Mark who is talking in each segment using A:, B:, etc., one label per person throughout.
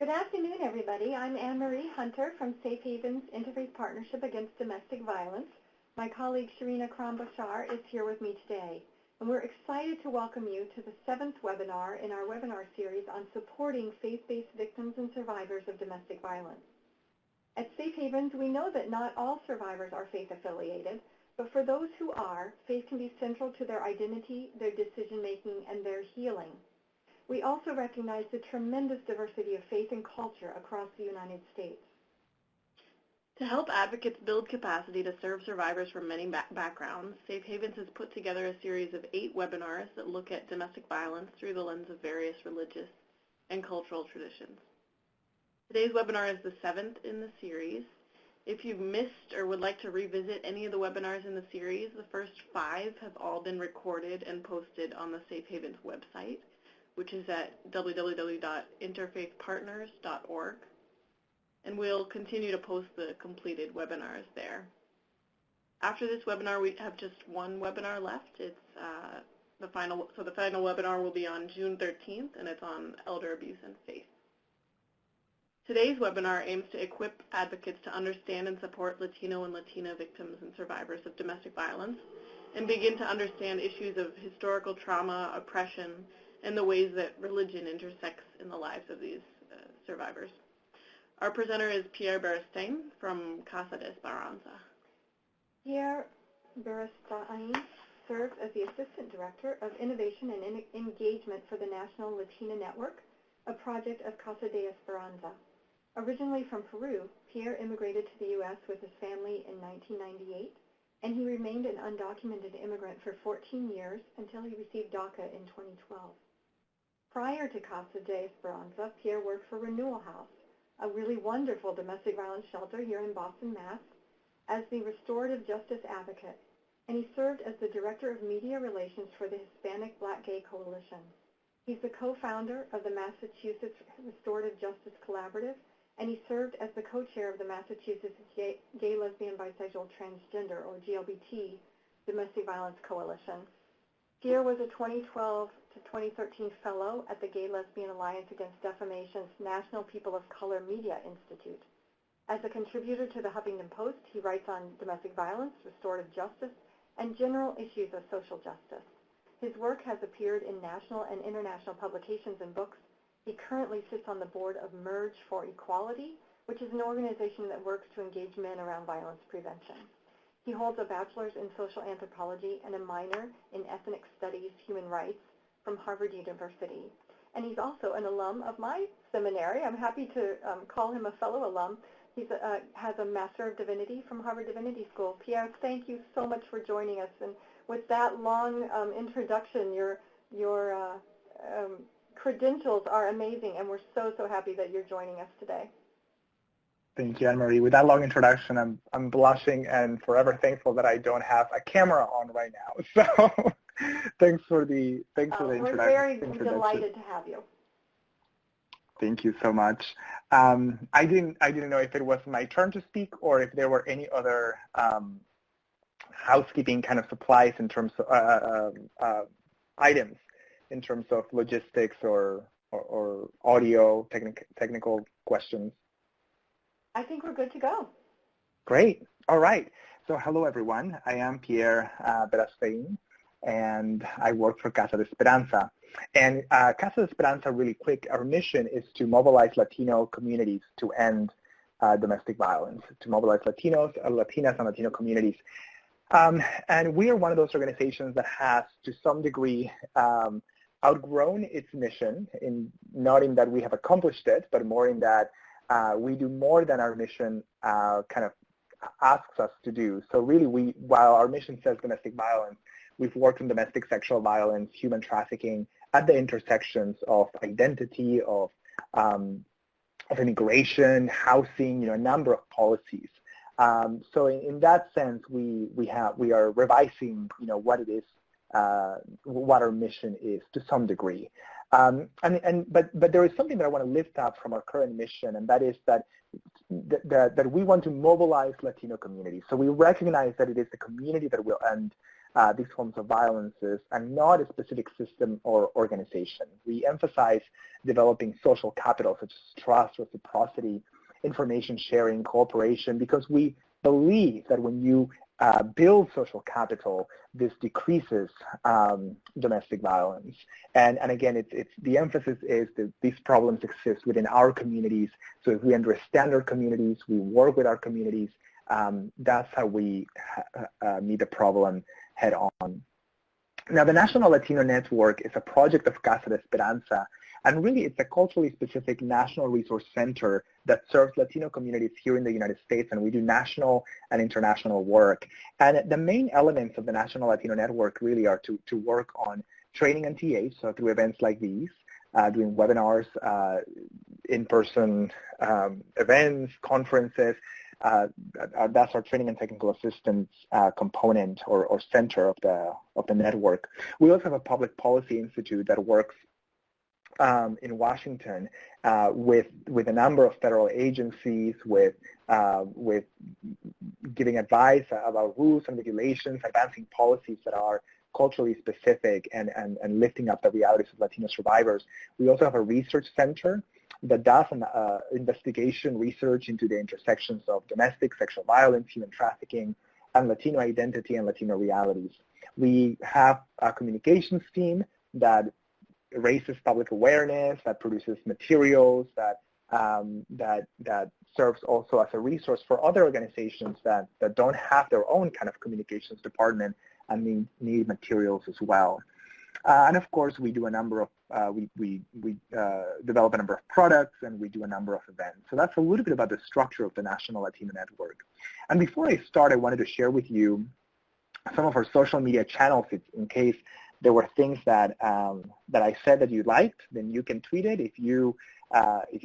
A: Good afternoon, everybody. I'm Anne-Marie Hunter from Safe Haven's Interfaith Partnership Against Domestic Violence. My colleague Sharina Kram-Bashar is here with me today, and we're excited to welcome you to the 7th webinar in our webinar series on supporting faith-based victims and survivors of domestic violence. At Safe Havens, we know that not all survivors are faith-affiliated, but for those who are, faith can be central to their identity, their decision-making, and their healing. We also recognize the tremendous diversity of faith and culture across the United States.
B: To help advocates build capacity to serve survivors from many backgrounds, Safe Havens has put together a series of 8 webinars that look at domestic violence through the lens of various religious and cultural traditions. Today's webinar is the 7th in the series. If you've missed or would like to revisit any of the webinars in the series, the first 5 have all been recorded and posted on the Safe Havens website, which is at www.interfaithpartners.org. And we'll continue to post the completed webinars there. After this webinar, we have just one webinar left. It's the final webinar will be on June 13th, and it's on elder abuse and faith. Today's webinar aims to equip advocates to understand and support Latino and Latina victims and survivors of domestic violence, and begin to understand issues of historical trauma, oppression, and the ways that religion intersects in the lives of these survivors. Our presenter is Pierre Berastain from Casa de Esperanza.
A: Pierre Berastain serves as the Assistant Director of Innovation and Engagement for the National Latina Network, a project of Casa de Esperanza. Originally from Peru, Pierre immigrated to the U.S. with his family in 1998, and he remained an undocumented immigrant for 14 years until he received DACA in 2012. Prior to Casa de Esperanza, Pierre worked for Renewal House, a really wonderful domestic violence shelter here in Boston, Mass, as the restorative justice advocate, and he served as the Director of Media Relations for the Hispanic Black Gay Coalition. He's the co-founder of the Massachusetts Restorative Justice Collaborative, and he served as the co-chair of the Massachusetts Gay, Lesbian, Bisexual, Transgender, or GLBT, Domestic Violence Coalition. Pierre was a 2012 to 2013 fellow at the Gay Lesbian Alliance Against Defamation's National People of Color Media Institute. As a contributor to the Huffington Post, he writes on domestic violence, restorative justice, and general issues of social justice. His work has appeared in national and international publications and books. He currently sits on the board of Merge for Equality, which is an organization that works to engage men around violence prevention. He holds a bachelor's in social anthropology and a minor in ethnic studies, human rights from Harvard University. And he's also an alum of my seminary. I'm happy to call him a fellow alum. He has a Master of Divinity from Harvard Divinity School. Pierre, thank you so much for joining us. And with that long introduction, your credentials are amazing, and we're so happy that you're joining us today.
C: Thank you, Anne-Marie. With that long introduction, I'm blushing and forever thankful that I don't have a camera on right now. So thanks for the introduction.
A: We're very delighted to have you.
C: Thank you so much. I didn't know if it was my turn to speak or if there were any other housekeeping kind of supplies in terms of items in terms of logistics or audio technical questions.
A: I think we're good to go.
C: Great. All right. So hello, everyone. I am Pierre Berastain, and I work for Casa de Esperanza. And Casa de Esperanza, really quick, our mission is to mobilize Latino communities to end domestic violence, to mobilize Latinos, Latinas, and Latino communities. And we are one of those organizations that has, to some degree, outgrown its mission, not in that we have accomplished it, but more in that we do more than our mission kind of asks us to do. So really, while our mission says domestic violence, we've worked on domestic sexual violence, human trafficking at the intersections of identity, of immigration, housing, a number of policies. So in that sense, we are revising, what it is, what our mission is to some degree. But there is something that I want to lift up from our current mission, and that is that we want to mobilize Latino communities. So we recognize that it is the community that will end these forms of violences and not a specific system or organization. We emphasize developing social capital such as trust, reciprocity, information sharing, cooperation, because we believe that when you build social capital, this decreases domestic violence. And again, it's the emphasis is that these problems exist within our communities. So if we understand our communities, we work with our communities, that's how we meet the problem head on. Now, the National Latino Network is a project of Casa de Esperanza, and really it's a culturally specific national resource center that serves Latino communities here in the United States, and we do national and international work. And the main elements of the National Latino Network really are to work on training and TAs, so through events like these, doing webinars, in-person events, conferences. That's our training and technical assistance component or center of the network. We also have a public policy institute that works in Washington with a number of federal agencies, with giving advice about rules and regulations, advancing policies that are culturally specific and lifting up the realities of Latino survivors. We also have a research center that does an investigation research into the intersections of domestic sexual violence, human trafficking, and Latino identity and Latino realities. We have a communications team that raises public awareness, that produces materials, that serves also as a resource for other organizations that don't have their own kind of communications department and need materials as well. And of course, we do a number of, we develop a number of products, and we do a number of events. So that's a little bit about the structure of the National Latino Network. And before I start, I wanted to share with you some of our social media channels in case there were things that I said that you liked, then you can tweet it. If you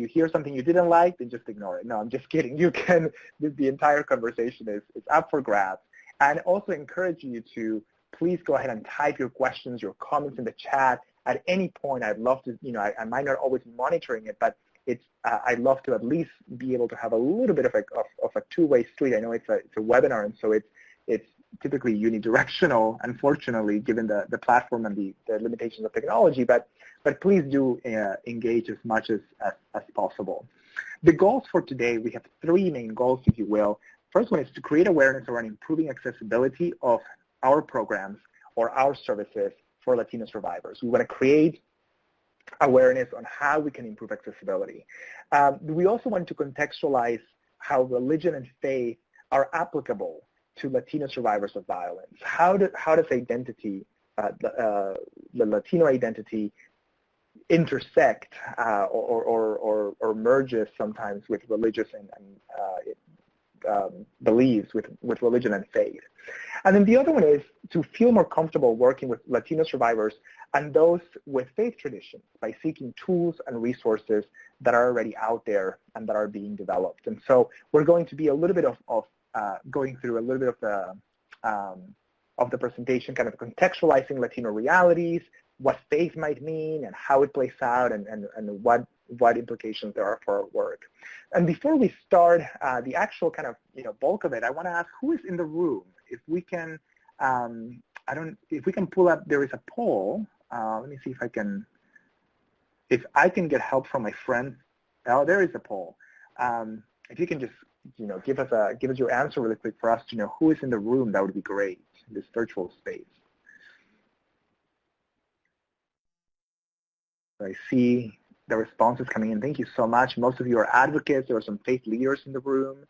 C: hear something you didn't like, then just ignore it. No, I'm just kidding. You can, the entire conversation is up for grabs. And also encourage you to please go ahead and type your questions, your comments in the chat at any point. I'd love to, I might not always be monitoring it, but I'd love to at least be able to have a little bit of a two-way street. I know it's a webinar, and so it's typically unidirectional, unfortunately, given the platform and the limitations of technology, but please do engage as much as possible. The goals for today, we have three main goals, if you will. First one is to create awareness around improving accessibility of our programs or our services for Latino survivors. We want to create awareness on how we can improve accessibility. We also want to contextualize how religion and faith are applicable to Latino survivors of violence. How does identity, the Latino identity, intersect or merges sometimes with religious and beliefs, with religion and faith. And then the other one is to feel more comfortable working with Latino survivors and those with faith traditions by seeking tools and resources that are already out there and that are being developed. And so we're going to be a little bit of going through a little bit of the presentation, kind of contextualizing Latino realities, what faith might mean and how it plays out, and what implications there are for our work. And before we start the actual kind of bulk of it, I want to ask who is in the room. If we can, if we can pull up, there is a poll. Let me see if I can get help from my friend. Oh, there is a poll. If you can just give us your answer really quick for us to know who is in the room, that would be great in this virtual space. I see the responses coming in. Thank you so much. Most of you are advocates. There are some faith leaders in the room,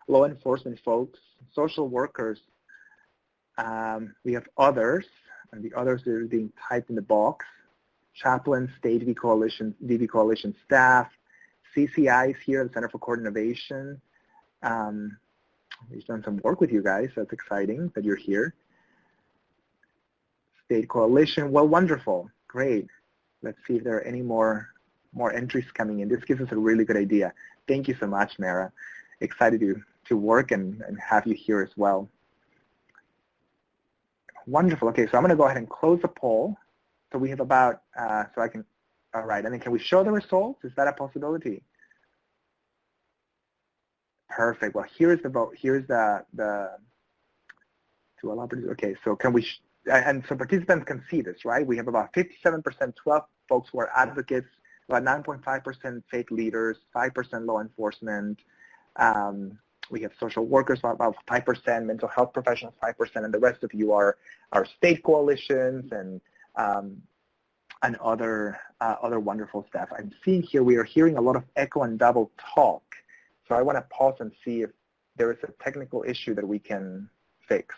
C: law enforcement folks, social workers. We have others, and the others are being typed in the box. Chaplains, state DV Coalition staff, CCI is here, the Center for Court Innovation. We've done some work with you guys. That's exciting that you're here. State Coalition, well, wonderful, great. Let's see if there are any more entries coming in. This gives us a really good idea. Thank you so much, Mara. Excited to work and have you here as well. Wonderful. Okay, so I'm going to go ahead and close the poll. So we have about, so I can, all right. And then can we show the results? Is that a possibility? Perfect. Well, here's the vote. Here's the to allow. Okay, so can we and so participants can see this, right? We have about 57%, 12 folks who are advocates, about 9.5% faith leaders, 5% law enforcement. We have social workers, about 5%, mental health professionals, 5%, and the rest of you are state coalitions and other wonderful stuff. I'm seeing here we are hearing a lot of echo and double talk. So I want to pause and see if there is a technical issue that we can fix.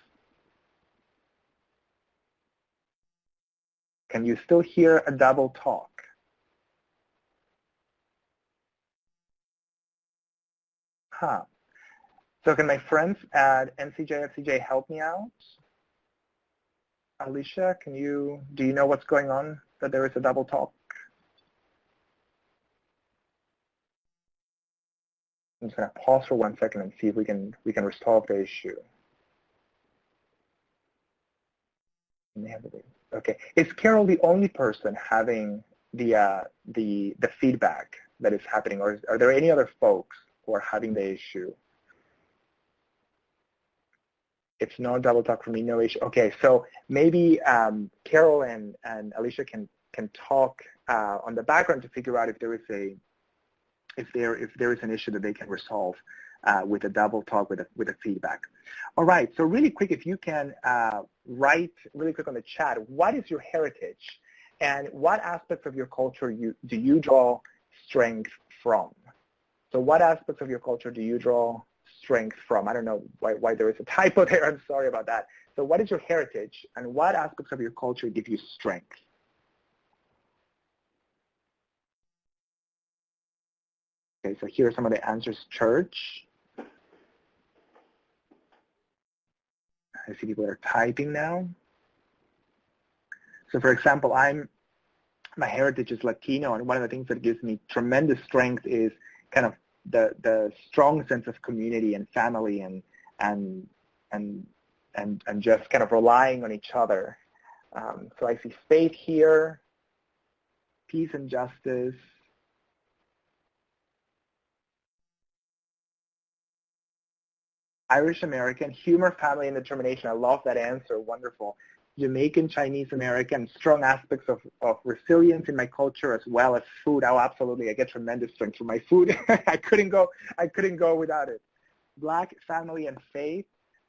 C: Can you still hear a double talk? Huh. So can my friends at FCJ help me out? Alicia, do you know what's going on, that there is a double talk? I'm just going to pause for 1 second and see if we can resolve the issue. Okay, is Carol the only person having the feedback that is happening, or are there any other folks who are having the issue? It's no double talk for me, no issue. Okay, so maybe Carol and Alicia can talk on the background to figure out if there is an issue that they can resolve with a double talk with a feedback. All right, so really quick, if you can write really quick on the chat, what is your heritage and what aspects of your culture do you draw strength from? So what aspects of your culture do you draw strength from? I don't know why there is a typo there. I'm sorry about that. So what is your heritage and what aspects of your culture give you strength? Okay, so here are some of the answers. Church. I see people are typing now. So for example, my heritage is Latino, and one of the things that gives me tremendous strength is kind of the strong sense of community and family and just kind of relying on each other. So I see faith here, peace and justice. Irish American, humor, family, and determination. I love that answer. Wonderful. Jamaican, Chinese American, strong aspects of resilience in my culture as well as food. Oh, absolutely. I get tremendous strength from my food. I couldn't go without it. Black, family, and faith.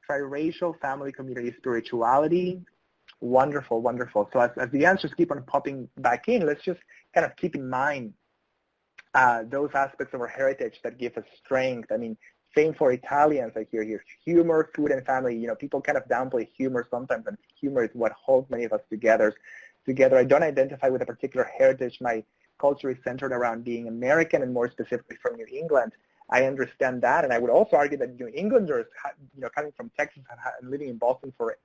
C: Triracial, family, community, spirituality. Wonderful, wonderful. So as the answers keep on popping back in, let's just kind of keep in mind those aspects of our heritage that give us strength. I mean, same for Italians. I hear here humor, food, and family. You know, people kind of downplay humor sometimes, and humor is what holds many of us together. I don't identify with a particular heritage. My culture is centered around being American and more specifically from New England. I understand that, and I would also argue that New Englanders, you know, coming from Texas and living in Boston for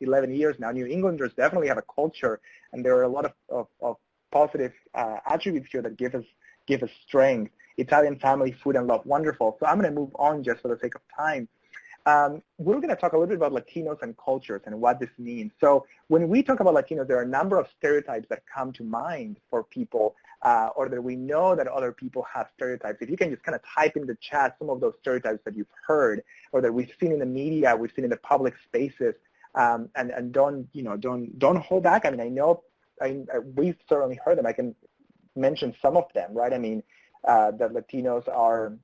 C: 11 years now, New Englanders definitely have a culture, and there are a lot of positive attributes here that give us strength. Italian family, food, and love, wonderful. So I'm going to move on just for the sake of time. We're going to talk a little bit about Latinos and cultures and what this means. So when we talk about Latinos, there are a number of stereotypes that come to mind for people, or that we know that other people have stereotypes. If you can just kind of type in the chat some of those stereotypes that you've heard or that we've seen in the media, we've seen in the public spaces, and don't hold back. I mean, I know we've certainly heard them. I can mention some of them, right? I mean, that Latinos are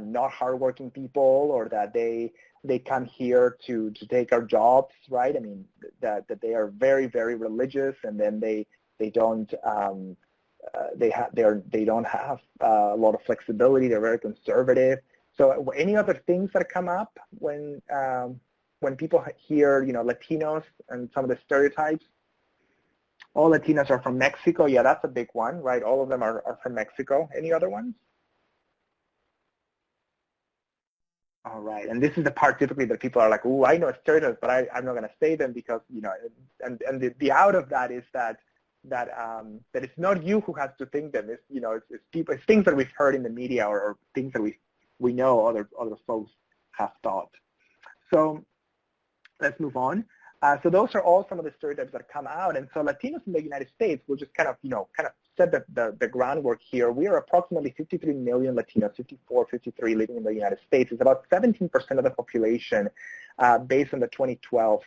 C: not hardworking people, or that they come here to take our jobs, right? I mean, that they are very, very religious, and then they don't have a lot of flexibility. They're very conservative. So any other things that come up when people hear, you know, Latinos and some of the stereotypes? All Latinos are from Mexico. Yeah, that's a big one, right? All of them are from Mexico. Any other ones? All right, and this is the part typically that people are like, "Oh, I know stereotypes, but I'm not going to say them because, you know," and the out of that is that it's not you who has to think them. It's, you know, it's people, it's things that we've heard in the media or things that we know other folks have thought. So let's move on. So those are all some of the stereotypes that come out. And so Latinos in the United States will just kind of set the groundwork here. We are approximately 53 million Latinos, 53 living in the United States. It's about 17% of the population based on the 2012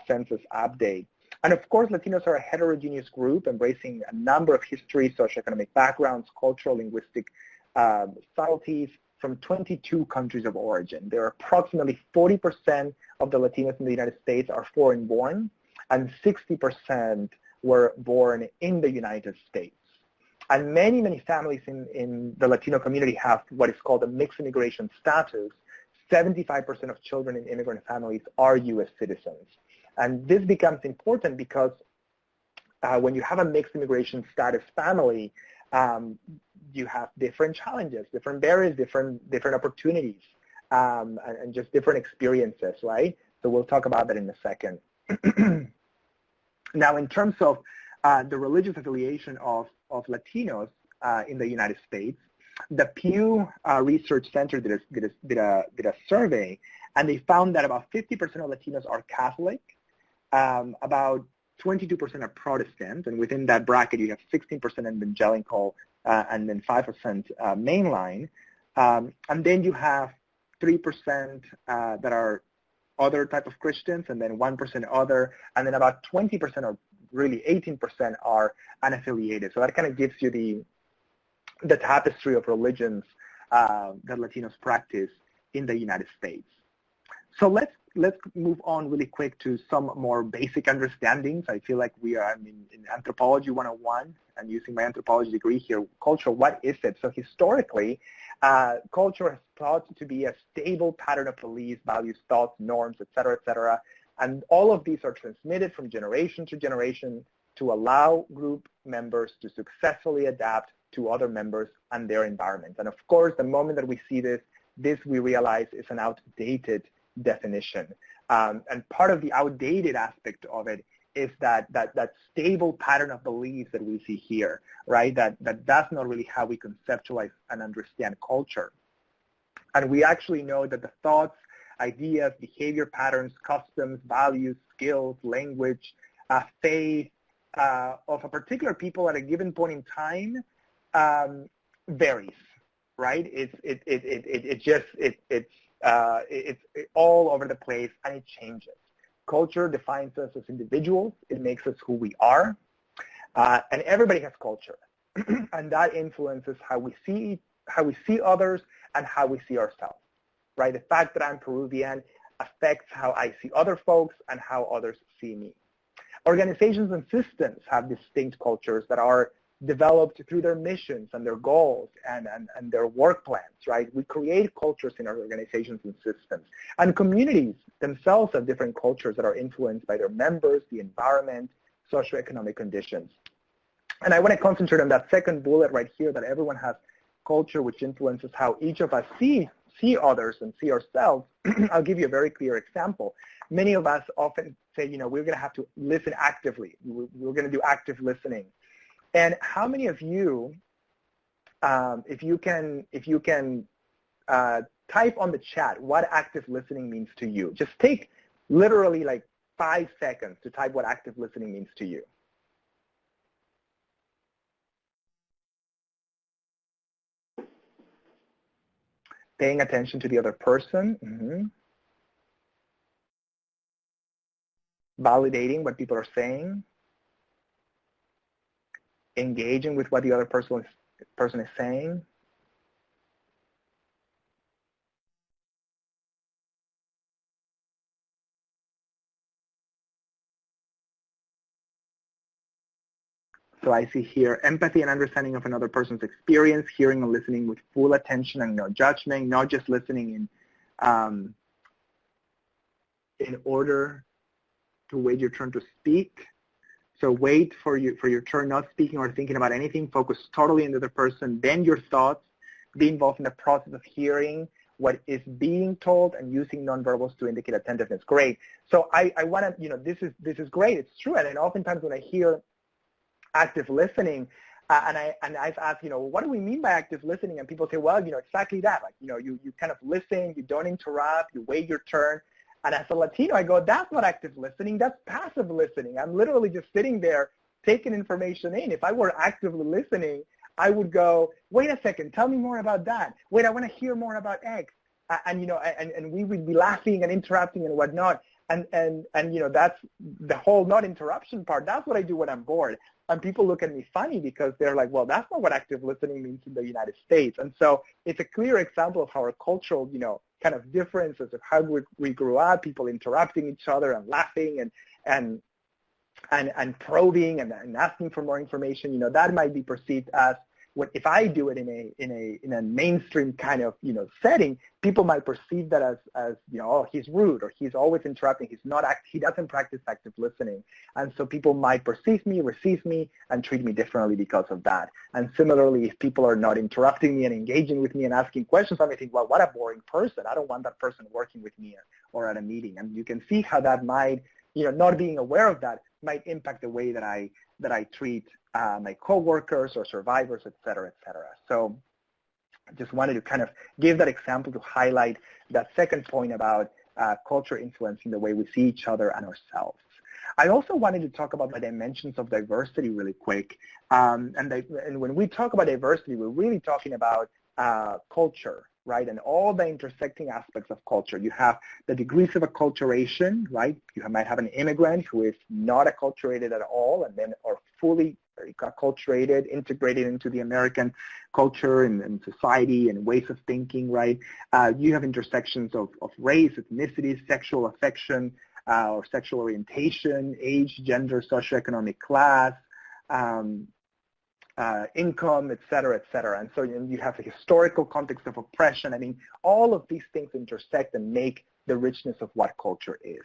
C: census update. And of course, Latinos are a heterogeneous group embracing a number of histories, socioeconomic backgrounds, cultural, linguistic subtleties from 22 countries of origin. There are approximately 40% of the Latinos in the United States are foreign-born, and 60% were born in the United States. And many, many families in the Latino community have what is called a mixed immigration status. 75% of children in immigrant families are U.S. citizens. And this becomes important because when you have a mixed immigration status family, you have different challenges, different barriers, different opportunities, and just different experiences, right? So we'll talk about that in a second. Now, in terms of the religious affiliation of Latinos in the United States, the Pew Research Center did a survey, and they found that about 50% of Latinos are Catholic, about 22% are Protestant, and within that bracket you have 16% evangelical, and then 5% mainline, and then you have 3% that are other type of Christians, and then 1% other, and then about 20% or really 18% are unaffiliated. So that kind of gives you the tapestry of religions that Latinos practice in the United States. So let's move on really quick to some more basic understandings. I feel like we are in Anthropology 101, and using my anthropology degree here, culture, what is it? So historically, culture is thought to be a stable pattern of beliefs, values, thoughts, norms, et cetera, and all of these are transmitted from generation to generation to allow group members to successfully adapt to other members and their environment. And of course, the moment that we see this we realize is an outdated definition. And part of the outdated aspect of it is that stable pattern of beliefs that we see here, right? That's not really how we conceptualize and understand culture. And we actually know that the thoughts, ideas, behavior patterns, customs, values, skills, language, faith of a particular people at a given point in time varies, right? It's all over the place, and it changes. Culture defines us as individuals. It makes us who we are, and everybody has culture, and that influences how we see others and how we see ourselves, right? The fact that I'm Peruvian affects how I see other folks and how others see me. Organizations and systems have distinct cultures that are developed through their missions and their goals and their work plans, right? We create cultures in our organizations and systems. And communities themselves have different cultures that are influenced by their members, the environment, socioeconomic conditions. And I want to concentrate on that second bullet right here, that everyone has culture which influences how each of us see others and see ourselves. I'll give you a very clear example. Many of us often say, we're going to have to listen actively. We're going to do active listening. And how many of you, if you can type on the chat what active listening means to you? Just take literally like 5 seconds to type what active listening means to you. Paying attention to the other person. Mm-hmm. Validating what people are saying. Engaging with what the other person is saying. So I see here empathy and understanding of another person's experience, hearing and listening with full attention and no judgment, not just listening in order to wait your turn to speak. So wait for your turn, not speaking or thinking about anything. Focus totally on the other person. Then your thoughts. Be involved in the process of hearing what is being told and using nonverbals to indicate attentiveness. Great. So I want to, this is great. It's true. And then oftentimes when I hear active listening, and I've asked, what do we mean by active listening? And people say, well, exactly that. Like, you kind of listen, you don't interrupt, you wait your turn. And as a Latino, I go, that's not active listening, that's passive listening. I'm literally just sitting there taking information in. If I were actively listening, I would go, wait a second, tell me more about that. Wait, I want to hear more about X. And we would be laughing and interrupting and whatnot. And that's the whole not interruption part. That's what I do when I'm bored. And people look at me funny because they're like, well, that's not what active listening means in the United States. And so it's a clear example of how our cultural, kind of differences of how we grew up, people interrupting each other and laughing and probing and asking for more information, that might be perceived as if I do it in a mainstream kind of setting, people might perceive that as oh, he's rude, or he's always interrupting, he doesn't practice active listening, and so people might receive me, and treat me differently because of that. And similarly, if people are not interrupting me and engaging with me and asking questions, I may think, well, what a boring person. I don't want that person working with me or at a meeting. And you can see how that might, not being aware of that might impact the way that I treat my coworkers or survivors, et cetera, et cetera. So I just wanted to kind of give that example to highlight that second point about culture influencing the way we see each other and ourselves. I also wanted to talk about the dimensions of diversity really quick. And when we talk about diversity, we're really talking about culture, right, and all the intersecting aspects of culture. You have the degrees of acculturation, right? You might have an immigrant who is not acculturated at all and then are fully acculturated, integrated into the American culture and society and ways of thinking, right? You have intersections of race, ethnicity, sexual affection, or sexual orientation, age, gender, socioeconomic class, income, et cetera, et cetera. And so you have a historical context of oppression. I mean, all of these things intersect and make the richness of what culture is.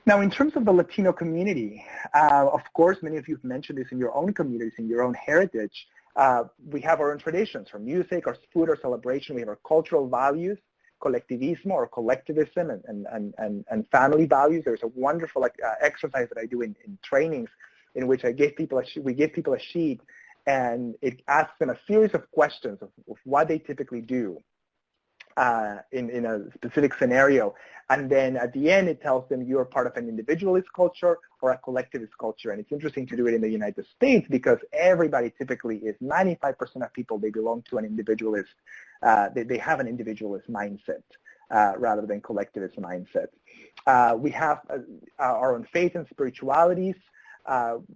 C: Now, in terms of the Latino community, of course, many of you have mentioned this in your own communities, in your own heritage. We have our own traditions, from music or food or celebration. We have our cultural values, collectivismo or collectivism, and family values. There's a wonderful exercise that I do in trainings in which we give people a sheet, and it asks them a series of questions of what they typically do in a specific scenario. And then at the end, it tells them you're part of an individualist culture or a collectivist culture. And it's interesting to do it in the United States because everybody typically is 95% of people, they belong to an individualist, they have an individualist mindset rather than collectivist mindset. We have our own faith and spiritualities.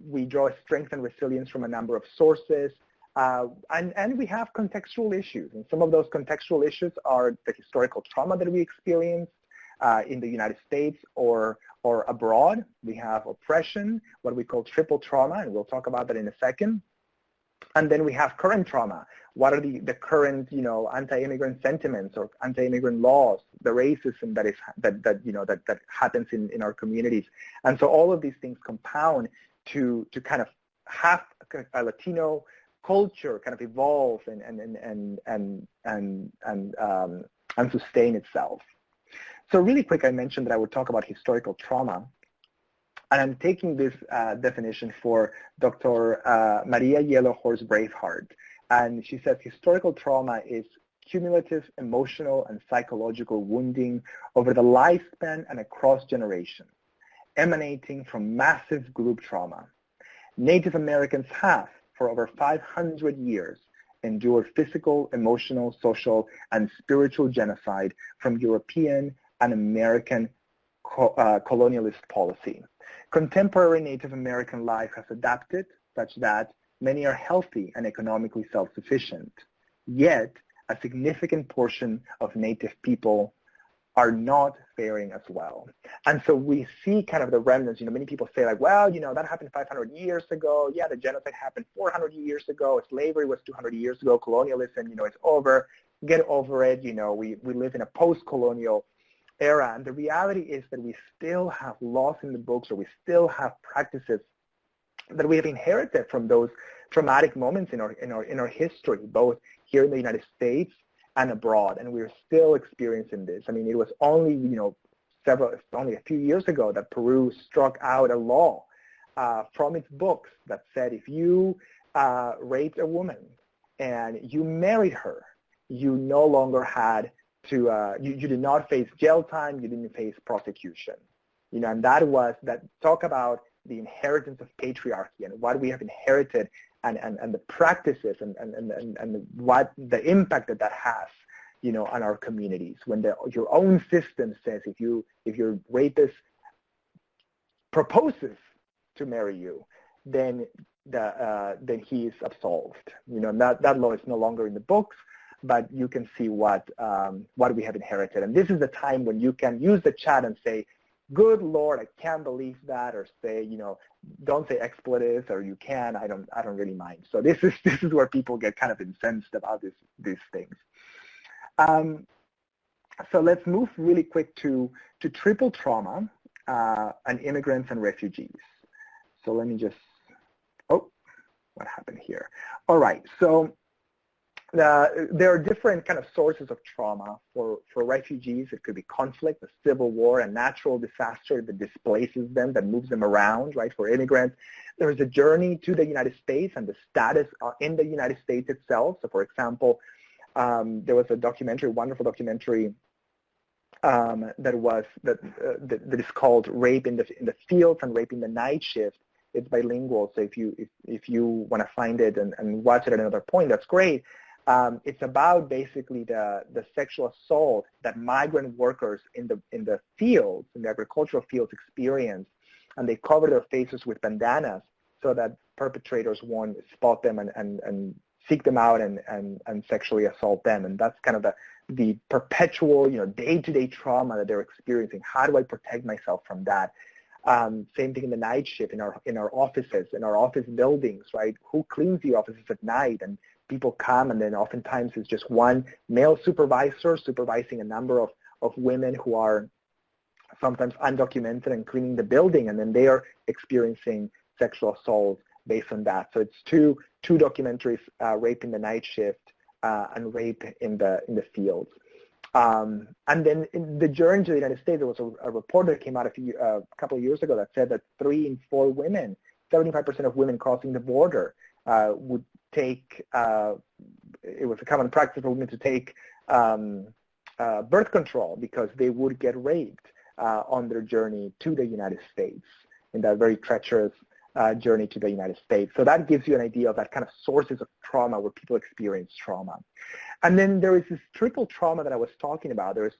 C: We draw strength and resilience from a number of sources. And we have contextual issues. And some of those contextual issues are the historical trauma that we experience in the United States or abroad. We have oppression, what we call triple trauma, and we'll talk about that in a second. And then we have current trauma. What are the current, anti-immigrant sentiments or anti-immigrant laws, the racism that happens in our communities. And so all of these things compound to kind of have a Latino culture kind of evolve and sustain itself. So really quick, I mentioned that I would talk about historical trauma. And I'm taking this definition for Dr. Maria Yellow-Horse Braveheart. And she says historical trauma is cumulative emotional and psychological wounding over the lifespan and across generations, emanating from massive group trauma. Native Americans have, for over 500 years, endured physical, emotional, social, and spiritual genocide from European and American colonialist policy. Contemporary Native American life has adapted such that many are healthy and economically self-sufficient. Yet, a significant portion of Native people are not faring as well. And so we see kind of the remnants. Many people say like, well, that happened 500 years ago. Yeah, the genocide happened 400 years ago. Slavery was 200 years ago. Colonialism, it's over. Get over it. We live in a post-colonial era. And the reality is that we still have laws in the books, or we still have practices that we have inherited from those traumatic moments in our history, both here in the United States and abroad, and we're still experiencing this. I mean, it was only only a few years ago that Peru struck out a law from its books that said if you raped a woman and you married her, you no longer had to you did not face jail time, you didn't face prosecution. And that talk about the inheritance of patriarchy and what we have inherited and the practices and what the impact that has on our communities. When your own system says if your rapist proposes to marry you, then he is absolved. That law is no longer in the books, but you can see what we have inherited. And this is the time when you can use the chat and say, "Good Lord, I can't believe that," or say, don't say expletives, or you can. I don't really mind. So this is where people get kind of incensed about these things. So let's move really quick to triple trauma and immigrants and refugees. So let me just, what happened here? All right, so there are different kind of sources of trauma. For refugees, it could be conflict, a civil war, a natural disaster that displaces them, that moves them around, right? For immigrants, there is a journey to the United States and the status in the United States itself. So for example, there was a wonderful documentary that is called "Rape in the Fields" and "Rape in the Night Shift." It's bilingual, so if you want to find it and watch it at another point, that's great. It's about basically the sexual assault that migrant workers in the fields, in the agricultural fields, experience, and they cover their faces with bandanas so that perpetrators won't spot them and seek them out and sexually assault them. And that's kind of the perpetual, day-to-day trauma that they're experiencing. How do I protect myself from that? Same thing in the night shift, in our offices, in our office buildings, right? Who cleans the offices at night? And people come, and then oftentimes it's just one male supervisor supervising a number of women who are sometimes undocumented and cleaning the building, and then they are experiencing sexual assault based on that. So it's two documentaries, Rape in the Night Shift and Rape in the Fields. And then in the journey to the United States, there was a report that came out a couple of years ago that said that 3 in 4 women, 75% of women crossing the border would take, it was a common practice for women to take birth control because they would get raped on their journey to the United States, in that very treacherous journey to the United States. So that gives you an idea of that kind of sources of trauma where people experience trauma. And then there is this triple trauma that I was talking about. There's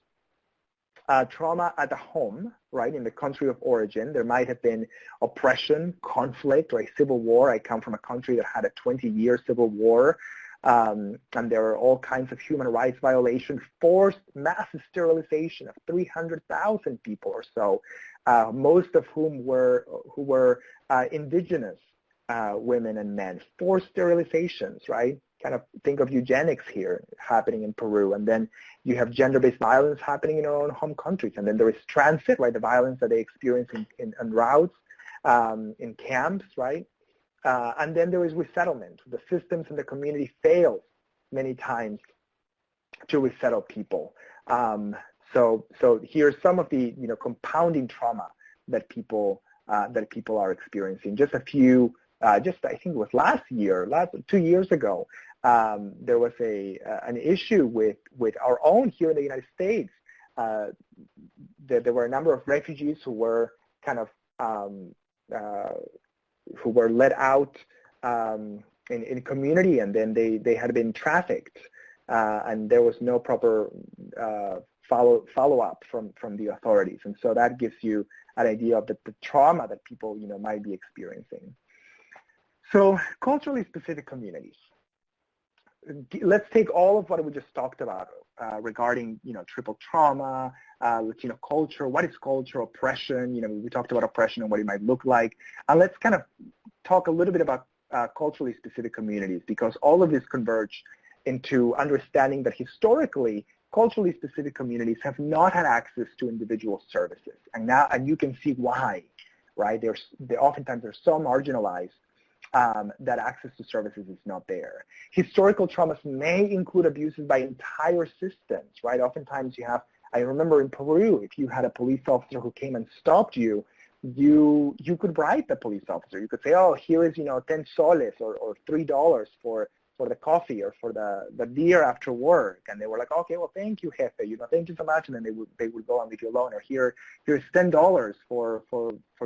C: trauma at the home, right, in the country of origin. There might have been oppression, conflict, or a civil war. I come from a country that had a 20-year civil war, and there are all kinds of human rights violations, forced massive sterilization of 300,000 people or so, most of whom were indigenous women and men. Forced sterilizations, right? Kind of think of eugenics here happening in Peru. And then you have gender-based violence happening in our own home countries. And then there is transit, right? The violence that they experience in routes, in camps, right? And then there is resettlement. The systems in the community fail many times to resettle people. So here's some of the compounding trauma that people are experiencing. Just a few, I think it was 2 years ago, there was an issue with our own here in the United States. There were a number of refugees who were kind of who were let out in community, and then they had been trafficked, and there was no proper follow-up from the authorities. And so that gives you an idea of the trauma that people might be experiencing. So culturally specific communities. Let's take all of what we just talked about regarding triple trauma, Latino culture. What is culture? Oppression? We talked about oppression and what it might look like. And let's kind of talk a little bit about culturally specific communities, because all of this converge into understanding that historically culturally specific communities have not had access to individual services, and you can see why, right? Oftentimes they're so marginalized that access to services is not there. Historical traumas may include abuses by entire systems, right? Oftentimes I remember in Peru, if you had a police officer who came and stopped you, you could bribe the police officer. You could say, oh, here is 10 soles or $3 for the coffee or for the beer after work. And they were like, okay, well, thank you, jefe, thank you so much. And then they would go and leave you alone. Or here's $10 for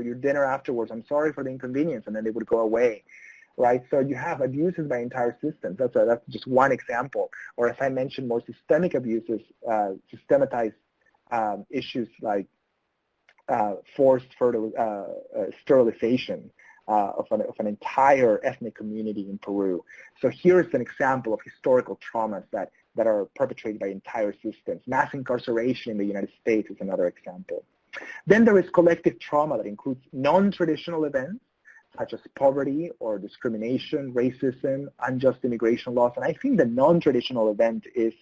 C: your dinner afterwards. I'm sorry for the inconvenience. And then they would go away. right? So you have abuses by entire systems. That's just one example. Or as I mentioned, more systemic abuses, systematized issues like forced sterilization of an entire ethnic community in Peru. So here's an example of historical traumas that are perpetrated by entire systems. Mass incarceration in the United States is another example. Then there is collective trauma that includes non-traditional events, such as poverty or discrimination, racism, unjust immigration laws. And I think the non-traditional event is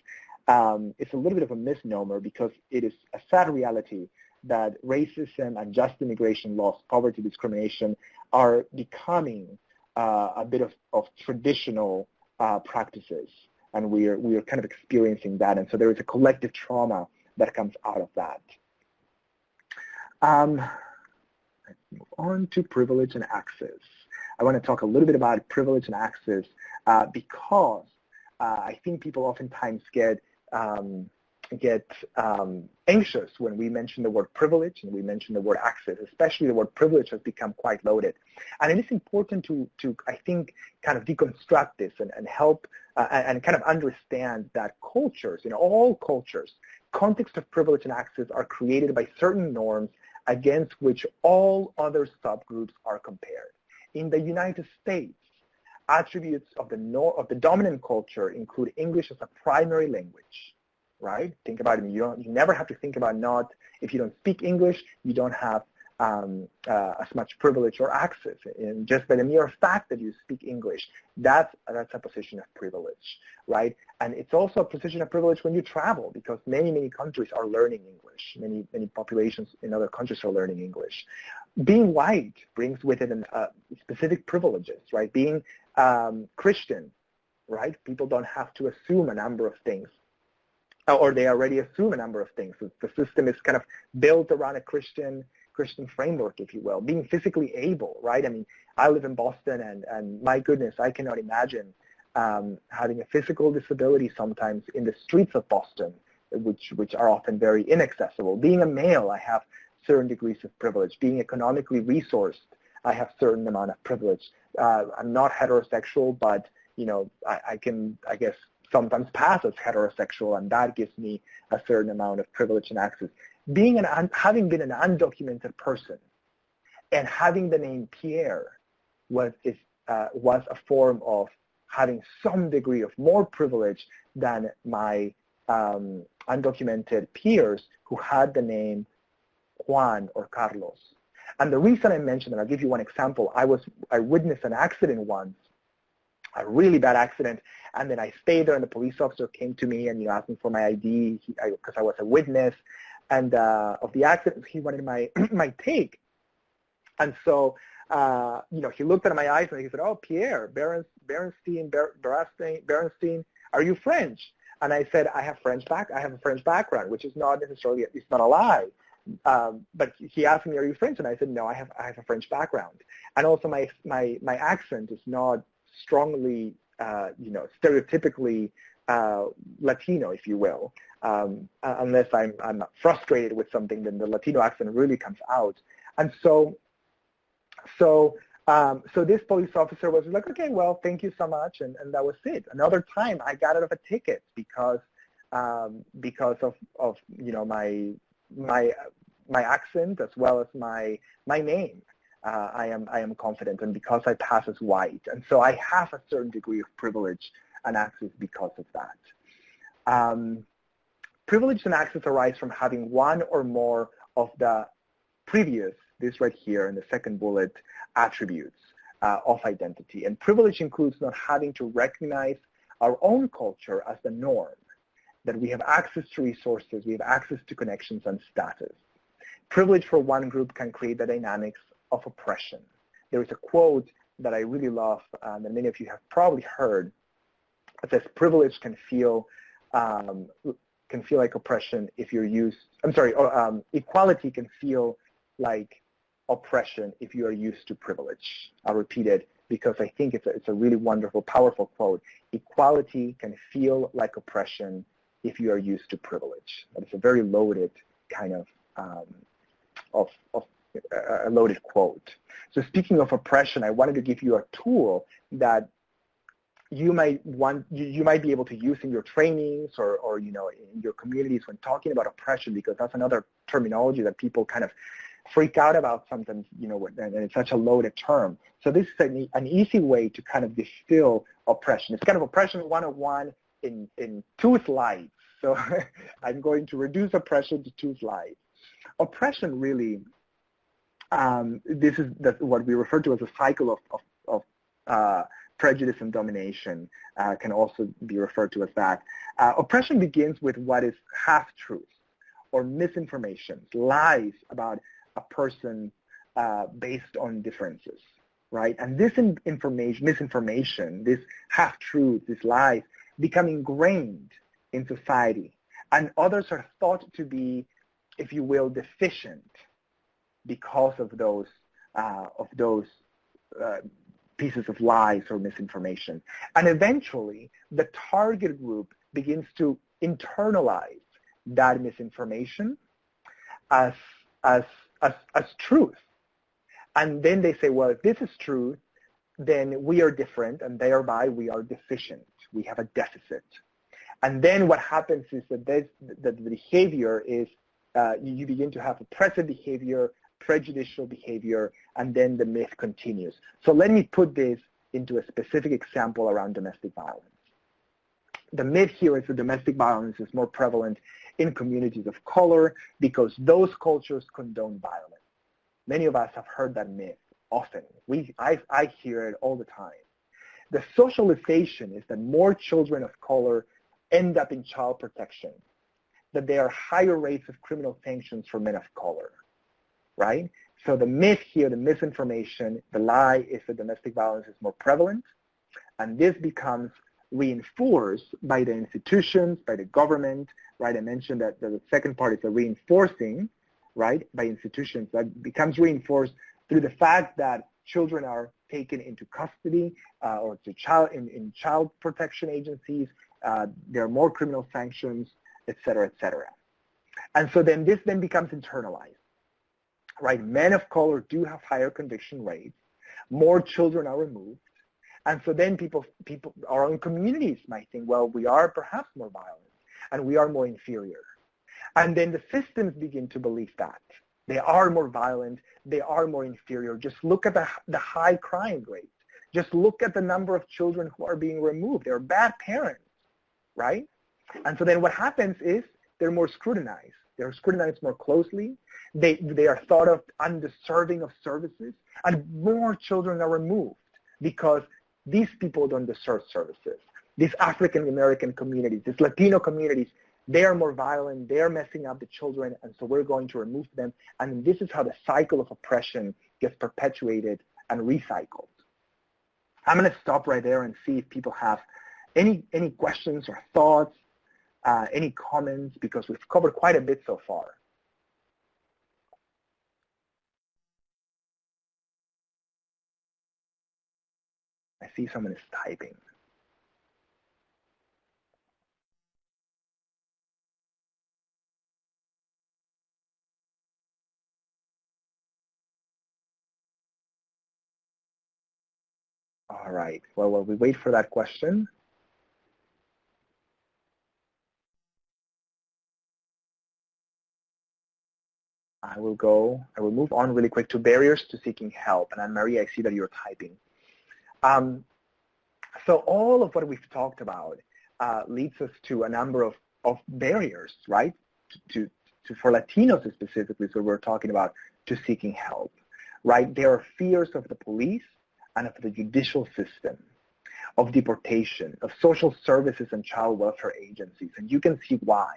C: it's a little bit of a misnomer because it is a sad reality that racism, unjust immigration laws, poverty, discrimination are becoming a bit of traditional practices. And we are kind of experiencing that. And so there is a collective trauma that comes out of that. Let's move on to privilege and access. I want to talk a little bit about privilege and access because I think people oftentimes get anxious when we mention the word privilege and we mention the word access. Especially the word privilege has become quite loaded. And it is important to I think, kind of deconstruct this and help and kind of understand that cultures, all cultures, context of privilege and access are created by certain norms against which all other subgroups are compared. In the United States, attributes of the dominant culture include English as a primary language, right? Think about it. You never have to think about if you don't speak English, you don't have as much privilege or access. And just by the mere fact that you speak English, that's a position of privilege, right? And it's also a position of privilege when you travel because many countries are learning English. Many populations in other countries are learning English. Being white brings with it specific privileges, right? Being Christian, right? People don't have to assume a number of things, or they already assume a number of things. The system is kind of built around a Christian framework, if you will. Being physically able, right? I mean, I live in Boston, and my goodness, I cannot imagine having a physical disability sometimes in the streets of Boston, which are often very inaccessible. Being a male, I have certain degrees of privilege. Being economically resourced, I have certain amount of privilege. I'm not heterosexual, but I can, I guess, sometimes pass as heterosexual, and that gives me a certain amount of privilege and access. Having been an undocumented person and having the name Pierre was a form of having some degree of more privilege than my undocumented peers who had the name Juan or Carlos. And the reason I mentioned, and I'll give you one example, I witnessed an accident once, a really bad accident, and then I stayed there and the police officer came to me and asked me for my ID because I was a witness and of the accident. He wanted my take. And so, he looked at my eyes and he said, "Oh, Pierre, Berastain, are you French?" And I said, I have a French background, which is not necessarily, it's not a lie. But he asked me, "Are you French?" And I said, "No, I have a French background." And also my accent is not strongly, stereotypically Latino, if you will. Unless I'm frustrated with something, then the Latino accent really comes out. And so this police officer was like, "Okay, well, thank you so much," and that was it. Another time, I got out of a ticket because of my accent as well as my name. I am confident, and because I pass as white, and so I have a certain degree of privilege and access because of that. Privilege and access arise from having one or more of the previous, this right here in the second bullet, attributes of identity. And privilege includes not having to recognize our own culture as the norm, that we have access to resources, we have access to connections and status. Privilege for one group can create the dynamics of oppression. There is a quote that I really love that many of you have probably heard. It says, "Privilege can feel like oppression if you're equality can feel like oppression if you are used to privilege." I'll repeat it because I think it's a really wonderful, powerful quote. Equality can feel like oppression if you are used to privilege. That is a very loaded kind of a loaded quote. So speaking of oppression, I wanted to give you a tool that you might be able to use in your trainings or in your communities when talking about oppression, because that's another terminology that people kind of freak out about sometimes, and it's such a loaded term. So this is an easy way to kind of distill oppression. It's kind of oppression 101 in 2 slides. So I'm going to reduce oppression to 2 slides. Oppression really, this is what we refer to as a cycle of prejudice and domination, can also be referred to as that. Oppression begins with what is half-truths or misinformation, lies about a person based on differences, right? And this misinformation, this half-truth, these lies, become ingrained in society. And others are thought to be, if you will, deficient because of those pieces of lies or misinformation. And eventually, the target group begins to internalize that misinformation as truth. And then they say, well, if this is truth, then we are different, and thereby we are deficient. We have a deficit. And then what happens is that the behavior is, you begin to have oppressive behavior, prejudicial behavior, and then the myth continues. So let me put this into a specific example around domestic violence. The myth here is that domestic violence is more prevalent in communities of color because those cultures condone violence. Many of us have heard that myth often. I hear it all the time. The socialization is that more children of color end up in child protection, that there are higher rates of criminal sanctions for men of color, right? So the myth here, the misinformation, the lie is that domestic violence is more prevalent, and this becomes reinforced by the institutions, by the government, right? I mentioned that the second part is the reinforcing, right, by institutions. That becomes reinforced through the fact that children are taken into custody or to in child protection agencies. There are more criminal sanctions, et cetera, et cetera. And so then this then becomes internalized, right? Men of color do have higher conviction rates. More children are removed. And so then people, our own communities might think, well, we are perhaps more violent and we are more inferior. And then the systems begin to believe that. They are more violent, they are more inferior. Just look at the high crime rate. Just look at the number of children who are being removed. They're bad parents, right? And so then what happens is they're more scrutinized. They're scrutinized more closely. They are thought of undeserving of services, and more children are removed because these people don't deserve services. These African American communities, these Latino communities, they are more violent, they are messing up the children, and so we're going to remove them. And this is how the cycle of oppression gets perpetuated and recycled. I'm going to stop right there and see if people have any questions or thoughts, any comments, because we've covered quite a bit so far. I see someone is typing. All right. Well, while we wait for that question, I will move on really quick to barriers to seeking help. And Anne-Marie, I see that you're typing. So all of what we've talked about leads us to a number of barriers, right? For Latinos specifically, so we're talking about to seeking help, right? There are fears of the police and of the judicial system, of deportation, of social services and child welfare agencies. And you can see why,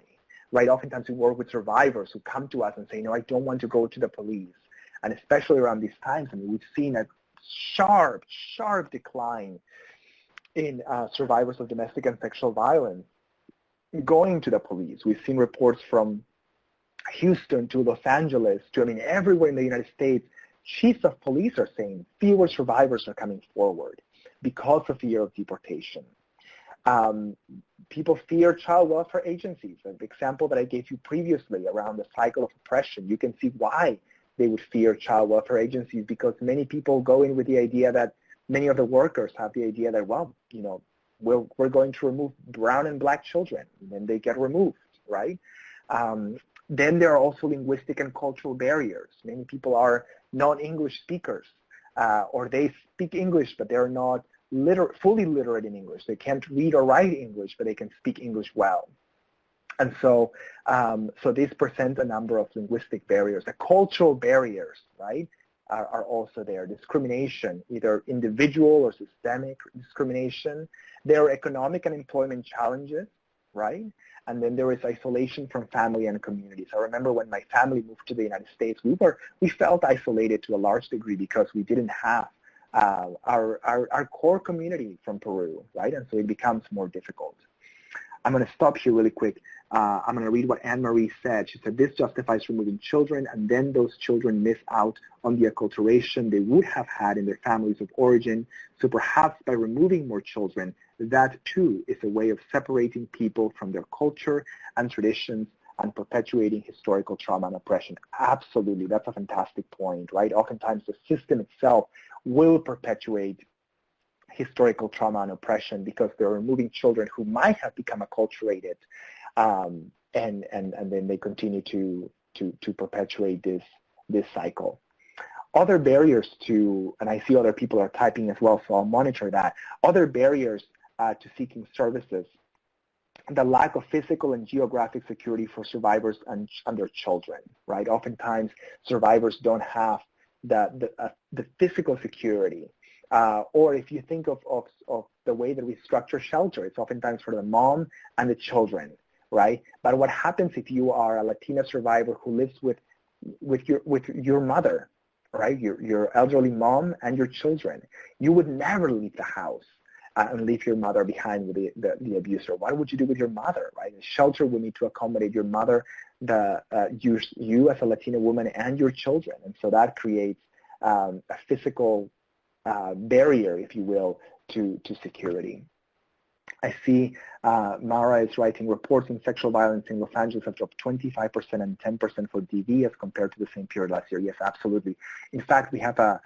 C: right? Oftentimes we work with survivors who come to us and say, no, I don't want to go to the police. And especially around these times, I mean, we've seen a sharp decline in survivors of domestic and sexual violence going to the police. We've seen reports from Houston to Los Angeles to, I mean, everywhere in the United States, chiefs of police are saying fewer survivors are coming forward because of fear of deportation. People fear child welfare agencies. The example that I gave you previously around the cycle of oppression, you can see why they would fear child welfare agencies, because many people go in with the idea that, many of the workers have the idea that, well, we're going to remove brown and black children, and then they get removed, right? Then there are also linguistic and cultural barriers. Many people are non-English speakers, or they speak English, but they're not fully literate in English. They can't read or write English, but they can speak English well. And so, so this presents a number of linguistic barriers. The cultural barriers, right, are also there. Discrimination, either individual or systemic discrimination. There are economic and employment challenges, right? And then there is isolation from family and communities. I remember when my family moved to the United States, we felt isolated to a large degree because we didn't have our core community from Peru, right? And so it becomes more difficult. I'm going to stop here really quick. I'm going to read what Anne-Marie said. She said, this justifies removing children, and then those children miss out on the acculturation they would have had in their families of origin. So perhaps by removing more children, that too is a way of separating people from their culture and traditions and perpetuating historical trauma and oppression. Absolutely, that's a fantastic point, right? Oftentimes the system itself will perpetuate historical trauma and oppression because they're removing children who might have become acculturated, and then they continue to perpetuate this cycle. Other barriers to, and I see other people are typing as well, so I'll monitor that. Other barriers to seeking services: the lack of physical and geographic security for survivors and their children, right? Oftentimes survivors don't have the physical security. Or if you think of the way that we structure shelter, it's oftentimes for the mom and the children, right? But what happens if you are a Latina survivor who lives with your mother, right? Your elderly mom and your children? You would never leave the house and leave your mother behind with the abuser. What would you do with your mother, right? The shelter will need to accommodate your mother, you as a Latina woman, and your children. And so that creates a physical barrier, if you will, to security. I see Mara is writing, reports on sexual violence in Los Angeles have dropped 25% and 10% for DV as compared to the same period last year. Yes, absolutely. In fact, we have a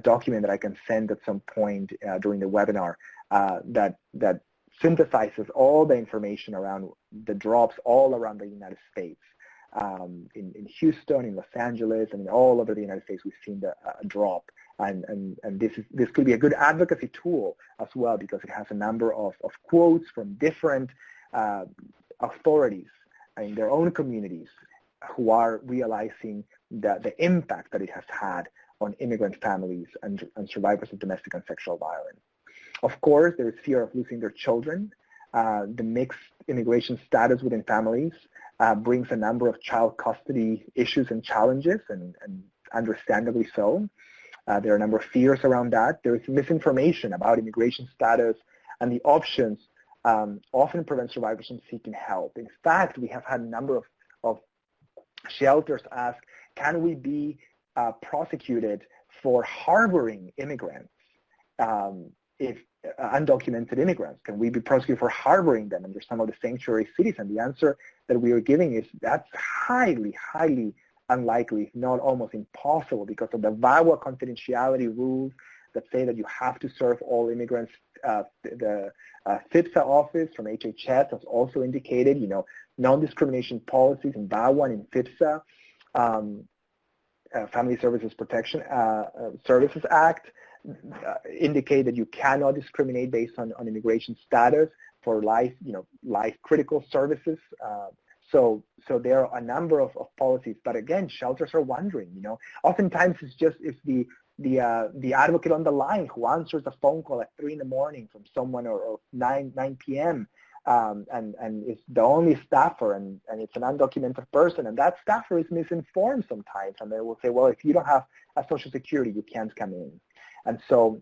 C: document that I can send at some point during the webinar that synthesizes all the information around the drops all around the United States. In Houston, in Los Angeles, and all over the United States, we've seen a drop. And this could be a good advocacy tool as well, because it has a number of quotes from different authorities in their own communities who are realizing the impact that it has had on immigrant families and survivors of domestic and sexual violence. Of course, there is fear of losing their children. The mixed immigration status within families brings a number of child custody issues and challenges, and understandably so. There are a number of fears around that. There is misinformation about immigration status, and the options often prevent survivors from seeking help. In fact, we have had a number of shelters ask, can we be prosecuted for harboring immigrants, if undocumented immigrants? Can we be prosecuted for harboring them under some of the sanctuary cities? And the answer that we are giving is that's highly, highly unlikely, if not almost impossible, because of the VAWA confidentiality rules that say that you have to serve all immigrants. The FIPSA office from HHS has also indicated, non-discrimination policies in VAWA and in FIPSA, Family Services Protection Services Act, indicate that you cannot discriminate based on immigration status for life critical services. So there are a number of policies, but again, shelters are wondering. Oftentimes it's the advocate on the line who answers a phone call at 3 in the morning from someone, or 9 p.m. And it's the only staffer, and it's an undocumented person, and that staffer is misinformed sometimes, and they will say, well, if you don't have a Social Security, you can't come in. And so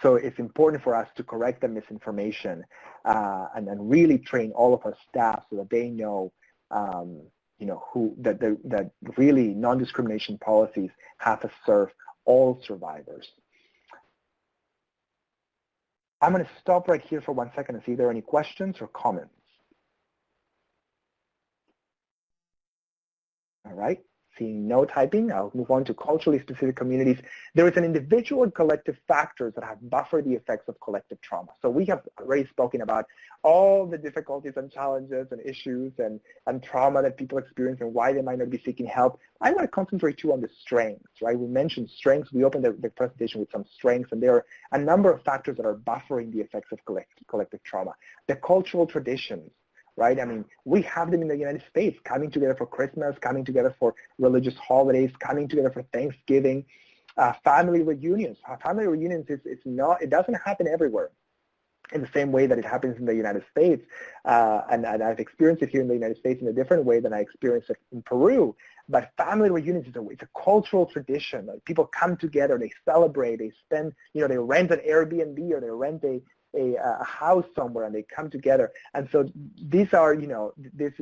C: it's important for us to correct the misinformation and then really train all of our staff so that they know, that really non-discrimination policies have to serve all survivors. I'm going to stop right here for 1 second and see if there are any questions or comments. All right, seeing no typing. I'll move on to culturally specific communities. There is an individual and collective factors that have buffered the effects of collective trauma. So we have already spoken about all the difficulties and challenges and issues and trauma that people experience and why they might not be seeking help. I want to concentrate too on the strengths, right? We mentioned strengths. We opened the presentation with some strengths, and there are a number of factors that are buffering the effects of collective trauma. The cultural traditions, right? I mean, we have them in the United States, coming together for Christmas, coming together for religious holidays, coming together for Thanksgiving, family reunions. Family reunions it doesn't happen everywhere in the same way that it happens in the United States. And I've experienced it here in the United States in a different way than I experienced it in Peru. But family reunions it's a cultural tradition. Like, people come together, they celebrate, they spend, they rent an Airbnb or they rent a house somewhere and they come together. And so these are, this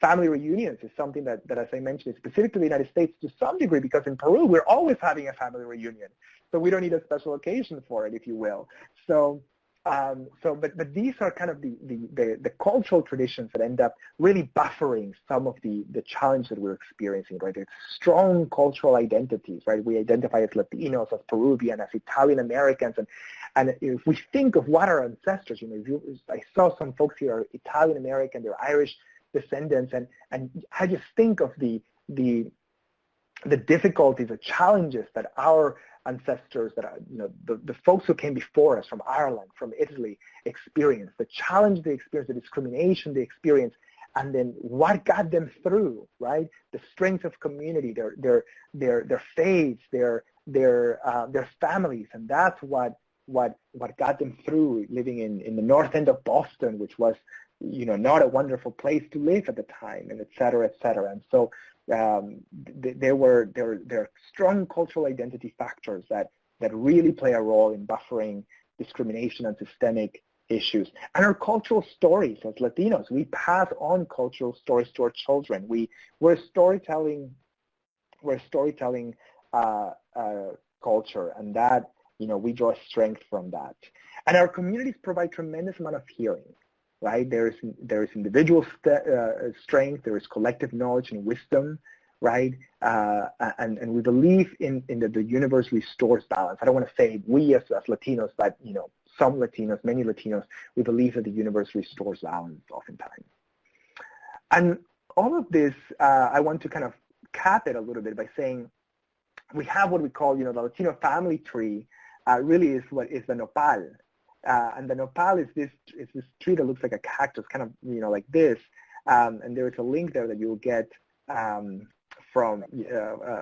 C: family reunions is something that, as I mentioned, is specific to the United States to some degree, because in Peru, we're always having a family reunion. So we don't need a special occasion for it, if you will. But these are kind of the cultural traditions that end up really buffering some of the challenge that we're experiencing, right? It's strong cultural identities, right? We identify as Latinos, as Peruvian, as Italian Americans, and if we think of what our ancestors, I saw some folks here are Italian American, they're Irish descendants, and I just think of the difficulties, the challenges that our ancestors, that are, the folks who came before us from Ireland, from Italy, experienced, the challenge they experienced, the discrimination they experienced, and then what got them through, right? The strength of community, their faiths, their families, and that's what got them through living in the north end of Boston, which was, not a wonderful place to live at the time, and et cetera, et cetera. And so there are strong cultural identity factors that really play a role in buffering discrimination and systemic issues. And our cultural stories as Latinos, we pass on cultural stories to our children. We're a storytelling culture, and that, we draw strength from that. And our communities provide tremendous amount of healing. Right? There is individual strength, there is collective knowledge and wisdom, right? And we believe in that the universe restores balance. I don't want to say we as Latinos, but some Latinos, many Latinos, we believe that the universe restores balance oftentimes. And all of this, I want to kind of cap it a little bit by saying we have what we call, the Latino family tree, really is what is the nopal. And the nopal is this tree that looks like a cactus, kind of, like this. And there is a link there that you'll get from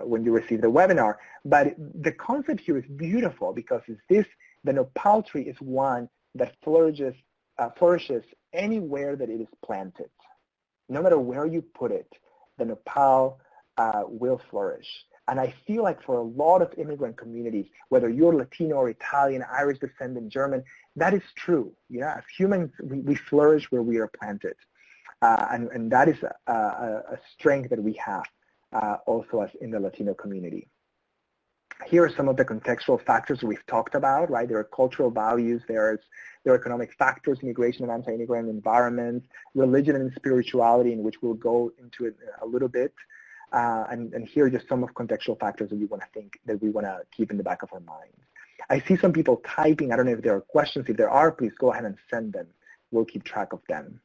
C: when you receive the webinar. But the concept here is beautiful because the nopal tree is one that flourishes anywhere that it is planted. No matter where you put it, the nopal will flourish. And I feel like for a lot of immigrant communities, whether you're Latino or Italian, Irish descendant, German, that is true. Yeah, as humans, we flourish where we are planted. And that is a strength that we have also as in the Latino community. Here are some of the contextual factors we've talked about, right? There are cultural values, there are economic factors, immigration and anti-immigrant environments, religion and spirituality, in which we'll go into it a little bit. And here are just some of contextual factors that we want to keep in the back of our minds. I see some people typing. I don't know if there are questions. If there are, please go ahead and send them. We'll keep track of them.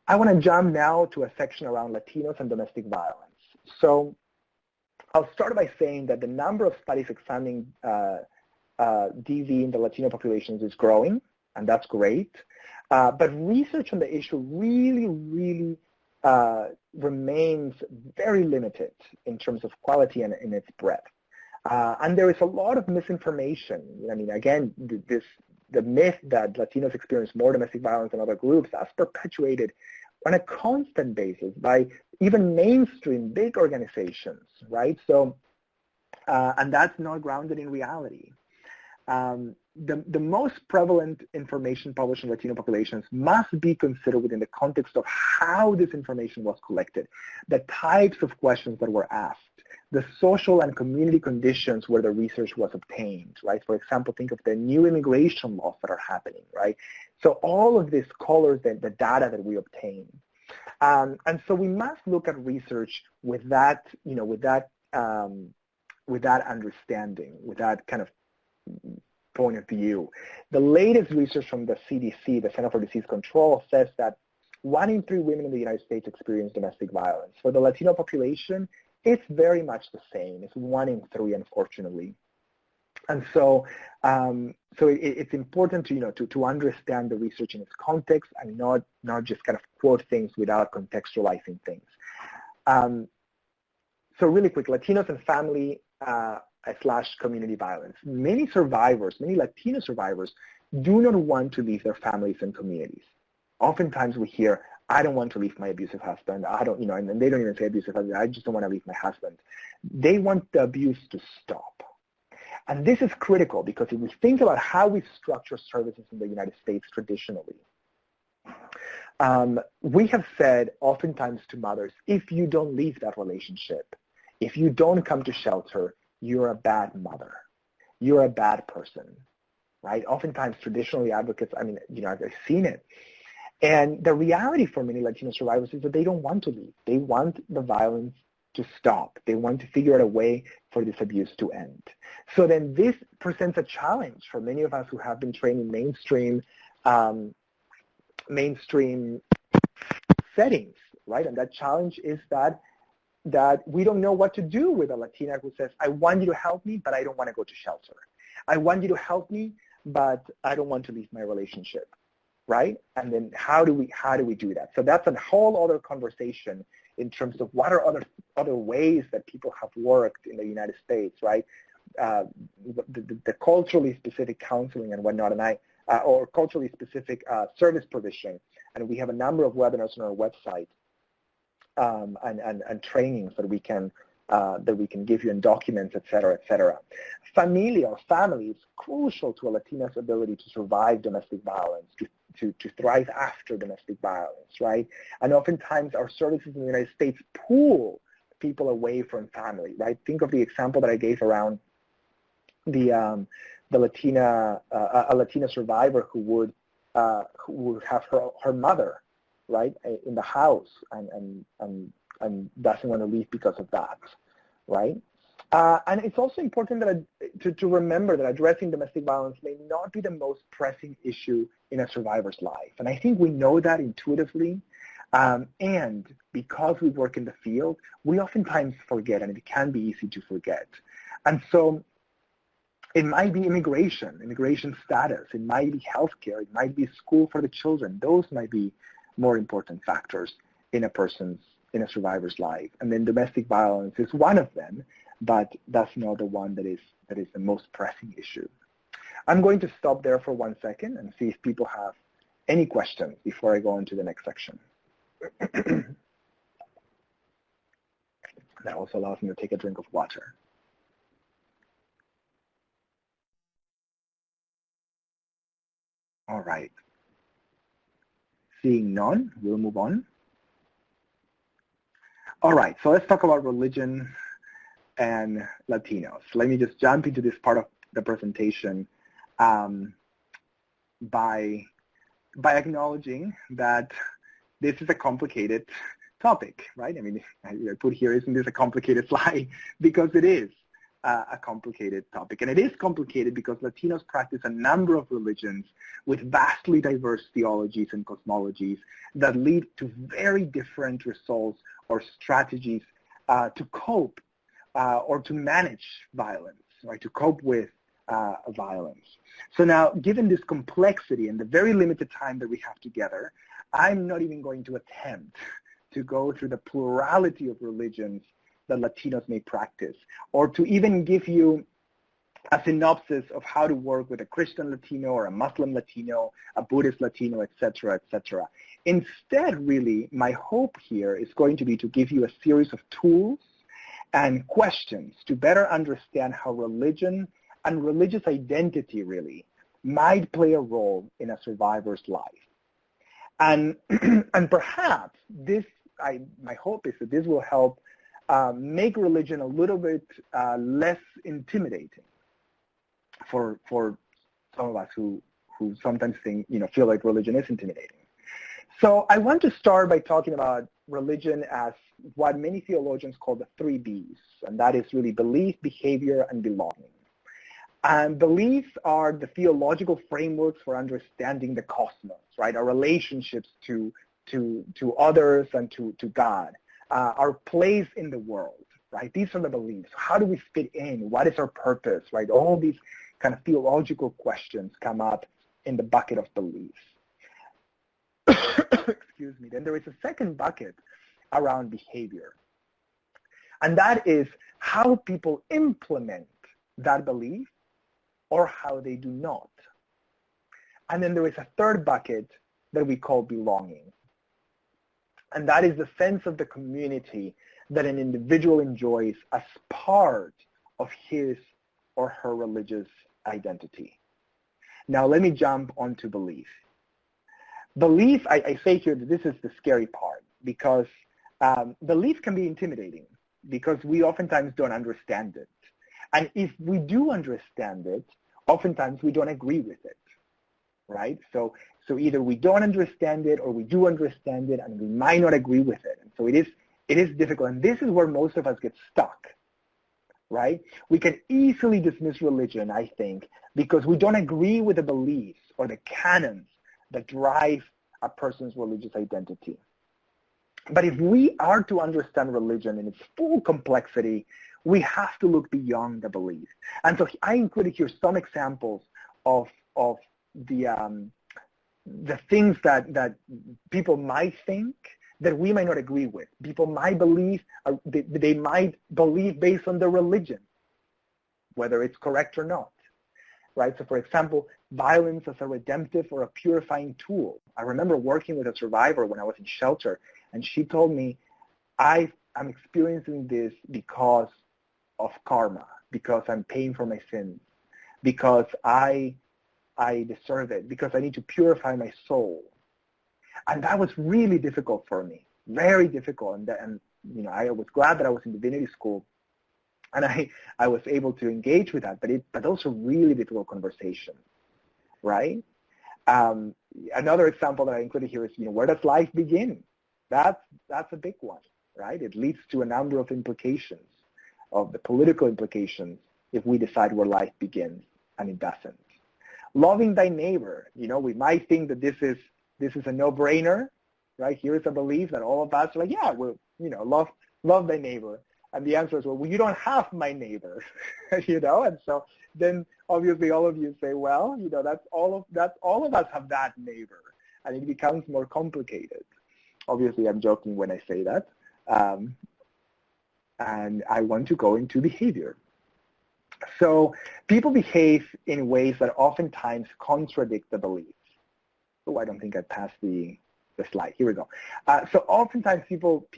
C: I want to jump now to a section around Latinos and domestic violence. So I'll start by saying that the number of studies examining DV in the Latino populations is growing, and that's great. But research on the issue really remains very limited in terms of quality and in its breadth. And there is a lot of misinformation. I mean, again, the myth that Latinos experience more domestic violence than other groups, that's perpetuated on a constant basis by even mainstream big organizations, right? So, and that's not grounded in reality. The most prevalent information published in Latino populations must be considered within the context of how this information was collected, the types of questions that were asked, the social and community conditions where the research was obtained, right? For example, think of the new immigration laws that are happening, right? So all of this colors the data that we obtain. And so we must look at research with that, with that understanding, with that kind of point of view. The latest research from the CDC, the Center for Disease Control, says that 1 in 3 women in the United States experience domestic violence. For the Latino population, it's very much the same. It's 1 in 3, unfortunately. And so, it's important to understand the research in its context and not just kind of quote things without contextualizing things. So really quick, Latinos and family / community violence. Many Latino survivors do not want to leave their families and communities. Oftentimes we hear, I don't want to leave my abusive husband. I don't, and they don't even say abusive husband. I just don't want to leave my husband. They want the abuse to stop. And this is critical because if we think about how we structure services in the United States traditionally, we have said oftentimes to mothers, if you don't leave that relationship, if you don't come to shelter, you're a bad mother. You're a bad person, right? Oftentimes, traditionally, advocates, I've seen it. And the reality for many Latino survivors is that they don't want to leave. They want the violence to stop. They want to figure out a way for this abuse to end. So then this presents a challenge for many of us who have been trained in mainstream settings, right? And that challenge is that we don't know what to do with a Latina who says, I want you to help me, but I don't want to go to shelter. I want you to help me, but I don't want to leave my relationship, right? And then how do we do that? So that's a whole other conversation in terms of what are other ways that people have worked in the United States, right? The culturally specific counseling and whatnot, and or culturally specific service provision. And we have a number of webinars on our website and trainings that we can give you, and documents, et cetera, et cetera. Family is crucial to a Latina's ability to survive domestic violence, to thrive after domestic violence, right? And oftentimes our services in the United States pull people away from family, right? Think of the example that I gave around a Latina survivor who would have her mother, right, in the house and doesn't want to leave because of that, right? And it's also important that to remember that addressing domestic violence may not be the most pressing issue in a survivor's life. And I think we know that intuitively. And because we work in the field, we oftentimes forget, and it can be easy to forget. And so it might be immigration status, it might be healthcare, it might be school for the children. Those might be more important factors in a survivor's life. And then domestic violence is one of them, but that's not the one that is the most pressing issue. I'm going to stop there for 1 second and see if people have any questions before I go into the next section. That also allows me to take a drink of water. All right. Seeing none, we'll move on. All right, so let's talk about religion and Latinos. Let me just jump into this part of the presentation by acknowledging that this is a complicated topic, right? I mean, I put here, isn't this a complicated slide? Because it is a complicated topic. And it is complicated because Latinos practice a number of religions with vastly diverse theologies and cosmologies that lead to very different results or strategies to cope or to manage violence, right? To cope with violence. So now, given this complexity and the very limited time that we have together, I'm not even going to attempt to go through the plurality of religions that Latinos may practice, or to even give you a synopsis of how to work with a Christian Latino or a Muslim Latino, a Buddhist Latino, et cetera, et cetera. Instead, really, my hope here is going to be to give you a series of tools and questions to better understand how religion and religious identity really might play a role in a survivor's life. And perhaps this, my hope is that this will help make religion a little bit less intimidating for some of us who sometimes think, feel like religion is intimidating. So I want to start by talking about religion as what many theologians call the 3 Bs, and that is really belief, behavior, and belonging. And beliefs are the theological frameworks for understanding the cosmos, right? Our relationships to others and to God, our place in the world, right? These are the beliefs. How do we fit in? What is our purpose, right? All these kind of theological questions come up in the bucket of beliefs. Excuse me. Then there is a second bucket around behavior. And that is how people implement that belief or how they do not. And then there is a third bucket that we call belonging. And that is the sense of the community that an individual enjoys as part of his or her religious identity. Now let me jump onto belief. Belief, I say here that this is the scary part because belief can be intimidating because we oftentimes don't understand it. And if we do understand it, oftentimes we don't agree with it, right? So either we don't understand it or we do understand it and we might not agree with it. And so it is difficult. And this is where most of us get stuck, right? We can easily dismiss religion, I think, because we don't agree with the beliefs or the canons that drive a person's religious identity. But if we are to understand religion in its full complexity, we have to look beyond the belief. And so I included here some examples of the things that people might think that we might not agree with. People might believe, they might believe based on their religion, whether it's correct or not. Right? So for example, violence as a redemptive or a purifying tool. I remember working with a survivor when I was in shelter, and she told me, I'm experiencing this because of karma, because I'm paying for my sins, because I deserve it, because I need to purify my soul. And that was really difficult for me, very difficult. And you know, I was glad that I was in divinity school and I was able to engage with that, but those are really difficult conversations, right? Another example that I included here is, you know, where does life begin? That's a big one, right? It leads to a number of implications, of the political implications, if we decide where life begins and it doesn't. Loving thy neighbor, you know, we might think that this is a no-brainer, right? Here's a belief that all of us are like, yeah, well, you know, love thy neighbor. And the answer is, well, you don't have my neighbor, you know? And so then obviously all of you say, well, you know, all of us have that neighbor. And it becomes more complicated. Obviously, I'm joking when I say that. And I want to go into behavior. So people behave in ways that oftentimes contradict the beliefs. Oh, I don't think I passed the slide. Here we go. So oftentimes people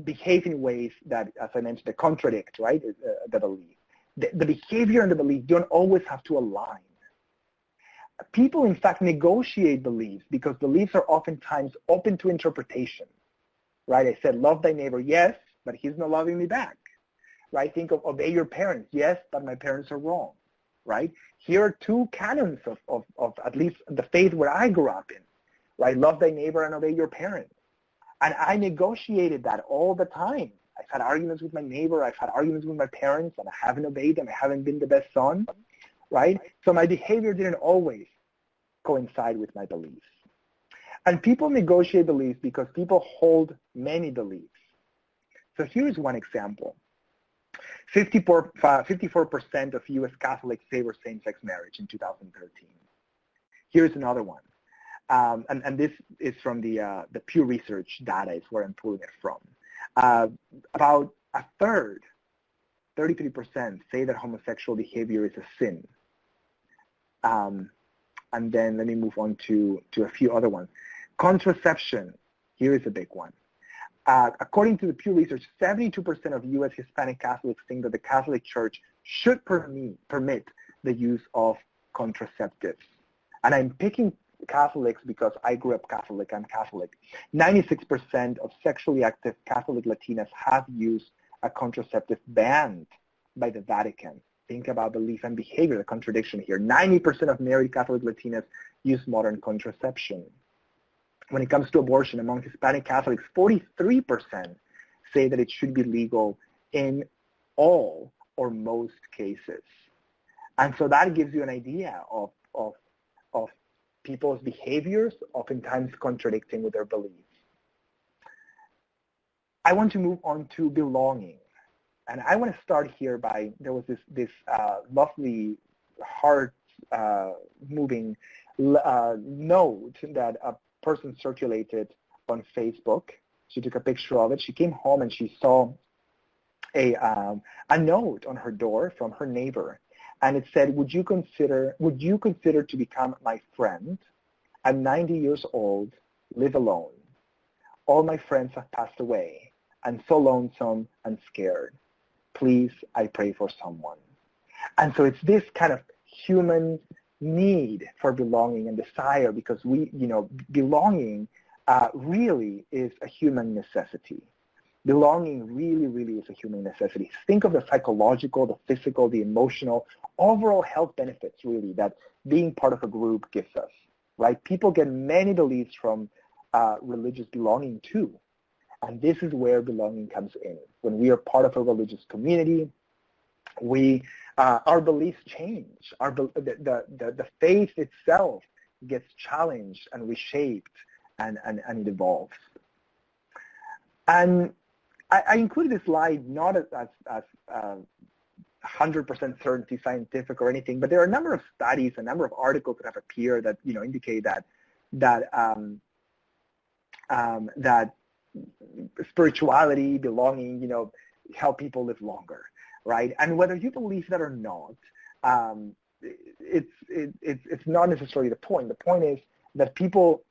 C: behave in ways that, as I mentioned, that contradict, right, the belief. The behavior and the belief don't always have to align. People, in fact, negotiate beliefs because beliefs are oftentimes open to interpretation, right? I said, love thy neighbor, yes, but he's not loving me back, right? Think of obey your parents, yes, but my parents are wrong, right? Here are two canons of at least the faith where I grew up in, right? Love thy neighbor and obey your parents. And I negotiated that all the time. I've had arguments with my neighbor. I've had arguments with my parents, and I haven't obeyed them. I haven't been the best son, right? So my behavior didn't always coincide with my beliefs. And people negotiate beliefs because people hold many beliefs. So here's one example. 54% of U.S. Catholics favor same-sex marriage in 2013. Here's another one. And this is from the Pew Research data is where I'm pulling it from. About a third, 33%, say that homosexual behavior is a sin. And then let me move on to a few other ones. Contraception, here is a big one. According to the Pew Research, 72% of U.S. Hispanic Catholics think that the Catholic Church should permit the use of contraceptives. And I'm picking Catholics because I grew up Catholic. I'm Catholic. 96% of sexually active Catholic Latinas have used a contraceptive banned by the Vatican. Think about belief and behavior, the contradiction here. 90% of married Catholic Latinas use modern contraception. when it comes to abortion among Hispanic Catholics, 43% say that it should be legal in all or most cases. And so that gives you an idea of people's behaviors, oftentimes contradicting with their beliefs. I want to move on to belonging. And I want to start here by, there was this lovely heart-moving note that a person circulated on Facebook. She took a picture of it. She came home and she saw a note on her door from her neighbor. And it said, would you consider to become my friend? I'm 90 years old, live alone. All my friends have passed away. I'm so lonesome and scared. Please, I pray for someone. And so it's this kind of human need for belonging and desire, because belonging really is a human necessity. Belonging really, really is a human necessity. Think of the psychological, the physical, the emotional, overall health benefits, really, that being part of a group gives us, right? People get many beliefs from religious belonging, too. And this is where belonging comes in. When we are part of a religious community, our beliefs change. The faith itself gets challenged and reshaped, and it evolves. And I included this slide not as 100% certainty scientific or anything, but there are a number of studies, a number of articles that have appeared that indicate that spirituality, belonging, help people live longer, right? And whether you believe that or not, it's not necessarily the point. The point is that people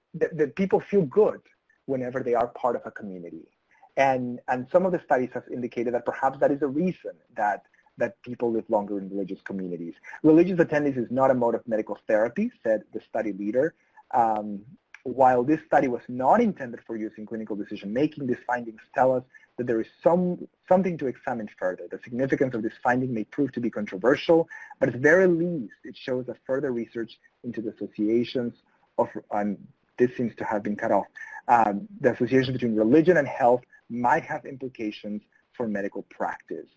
C: feel good whenever they are part of a community. And some of the studies have indicated that perhaps that is a reason that people live longer in religious communities. Religious attendance is not a mode of medical therapy, said the study leader. While this study was not intended for use in clinical decision-making, these findings tell us that there is something to examine further. The significance of this finding may prove to be controversial, but at the very least, it shows that further research into the associations of, this seems to have been cut off, the association between religion and health might have implications for medical practice.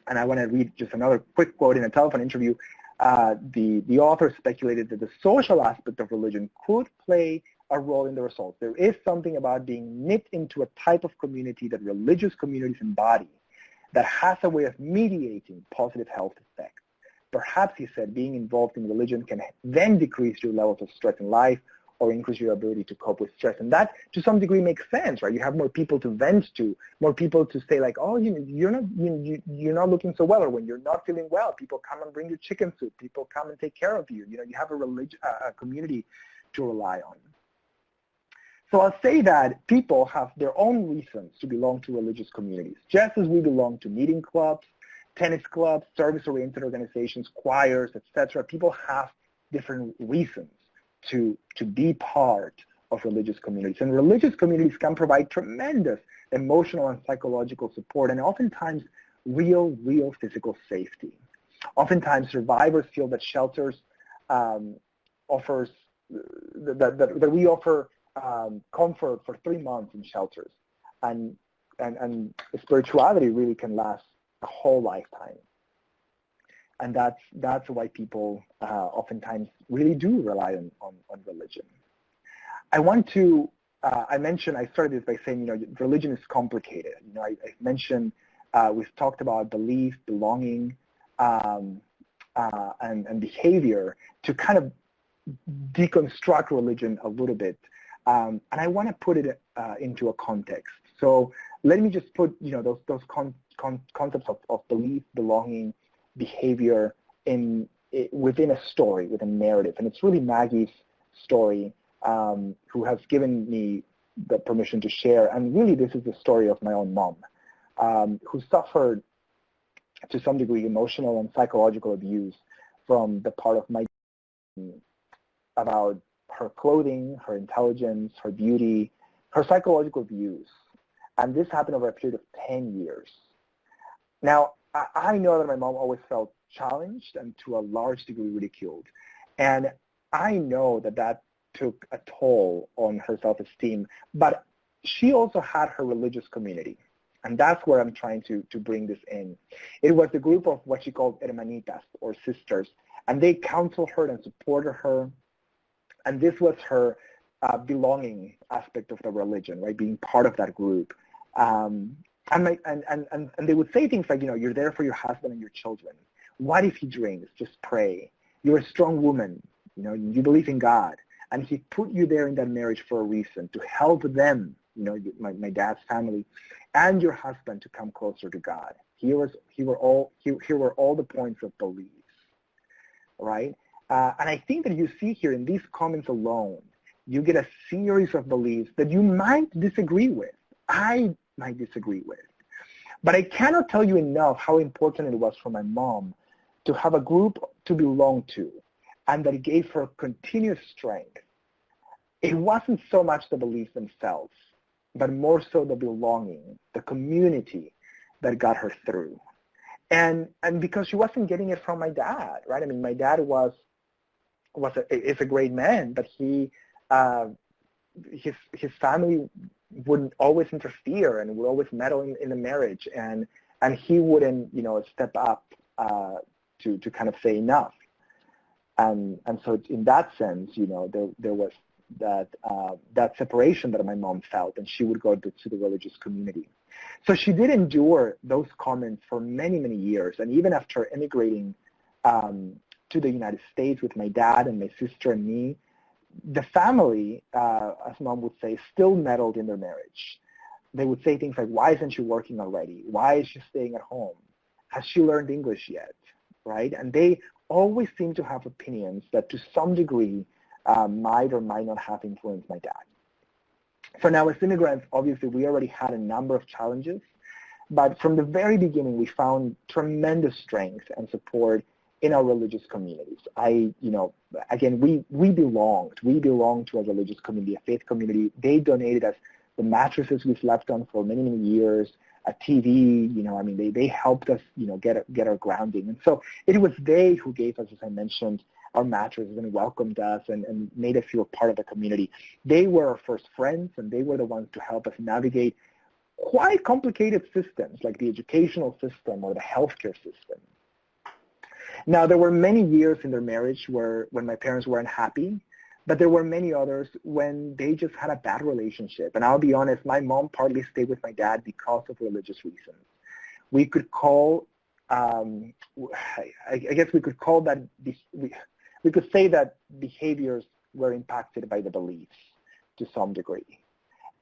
C: And I want to read just another quick quote in a telephone interview. The author speculated that the social aspect of religion could play a role in the results. There is something about being knit into a type of community that religious communities embody that has a way of mediating positive health effects. Perhaps, he said, being involved in religion can then decrease your levels of stress in life or increase your ability to cope with stress. And that, to some degree, makes sense, right? You have more people to vent to, more people to say, like, oh, you're not looking so well, or when you're not feeling well, people come and bring you chicken soup. People come and take care of you. You have a community to rely on. So I'll say that people have their own reasons to belong to religious communities, just as we belong to meeting clubs, tennis clubs, service-oriented organizations, choirs, etc. People have different reasons to be part of religious communities. And religious communities can provide tremendous emotional and psychological support, and oftentimes real physical safety. Oftentimes survivors feel that shelters offers, that we offer comfort for 3 months in shelters. And spirituality really can last a whole lifetime. And that's why people oftentimes really do rely on religion. I want to, I started this by saying, religion is complicated. I mentioned, we've talked about belief, belonging, and behavior to kind of deconstruct religion a little bit. And I want to put it into a context. So let me just put, those concepts of belief, belonging, behavior within a story, within a narrative. And it's really Maggie's story, who has given me the permission to share. And really, this is the story of my own mom, who suffered, to some degree, emotional and psychological abuse from the part of my about her clothing, her intelligence, her beauty, her psychological abuse. And this happened over a period of 10 years. Now, I know that my mom always felt challenged and to a large degree ridiculed. And I know that took a toll on her self-esteem, but she also had her religious community. And that's where I'm trying to bring this in. It was a group of what she called hermanitas, or sisters, and they counseled her and supported her. And this was her belonging aspect of the religion, right? Being part of that group. And they would say things like, you're there for your husband and your children. What if he drinks? Just pray. You're a strong woman. You believe in God. And he put you there in that marriage for a reason, to help them, my dad's family, and your husband to come closer to God. Here were all the points of belief, right? And I think that you see here in these comments alone, you get a series of beliefs that you might disagree with. I might disagree with. But I cannot tell you enough how important it was for my mom to have a group to belong to, and that it gave her continuous strength. It wasn't so much the beliefs themselves, but more so the belonging, the community that got her through. And because she wasn't getting it from my dad, right? I mean, my dad is a great man, but his family wouldn't always interfere and would always meddle in the marriage, and he wouldn't, step up to kind of say enough. And so in that sense, there was that separation that my mom felt, and she would go to the religious community. So she did endure those comments for many, many years. And even after immigrating to the United States with my dad and my sister and me, the family, as mom would say, still meddled in their marriage. They would say things like, why isn't she working already? Why is she staying at home? Has she learned English yet? Right? And they always seem to have opinions that to some degree might or might not have influenced my dad. So now as immigrants, obviously we already had a number of challenges, but from the very beginning we found tremendous strength and support in our religious communities. Again, we belonged to a religious community, a faith community. They donated us the mattresses we slept on for many, many years, a TV, they helped us, get our grounding. And so it was they who gave us, as I mentioned, our mattresses and welcomed us and made us feel part of the community. They were our first friends, and they were the ones to help us navigate quite complicated systems like the educational system or the healthcare system. Now, there were many years in their marriage when my parents weren't happy, but there were many others when they just had a bad relationship. And I'll be honest, my mom partly stayed with my dad because of religious reasons. We could call, I guess we could call that, we could say that behaviors were impacted by the beliefs to some degree.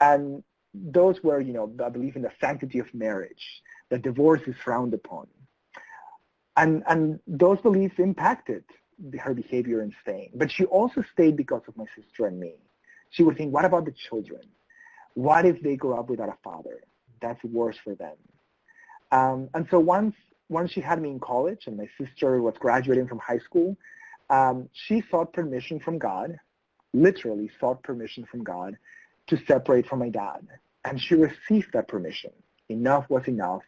C: And those were, the belief in the sanctity of marriage, that divorce is frowned upon. And those beliefs impacted her behavior in staying. But she also stayed because of my sister and me. She would think, what about the children? What if they grow up without a father? That's worse for them. And so once she had me in college and my sister was graduating from high school, she sought permission from God, literally sought permission from God to separate from my dad. And she received that permission. Enough was enough.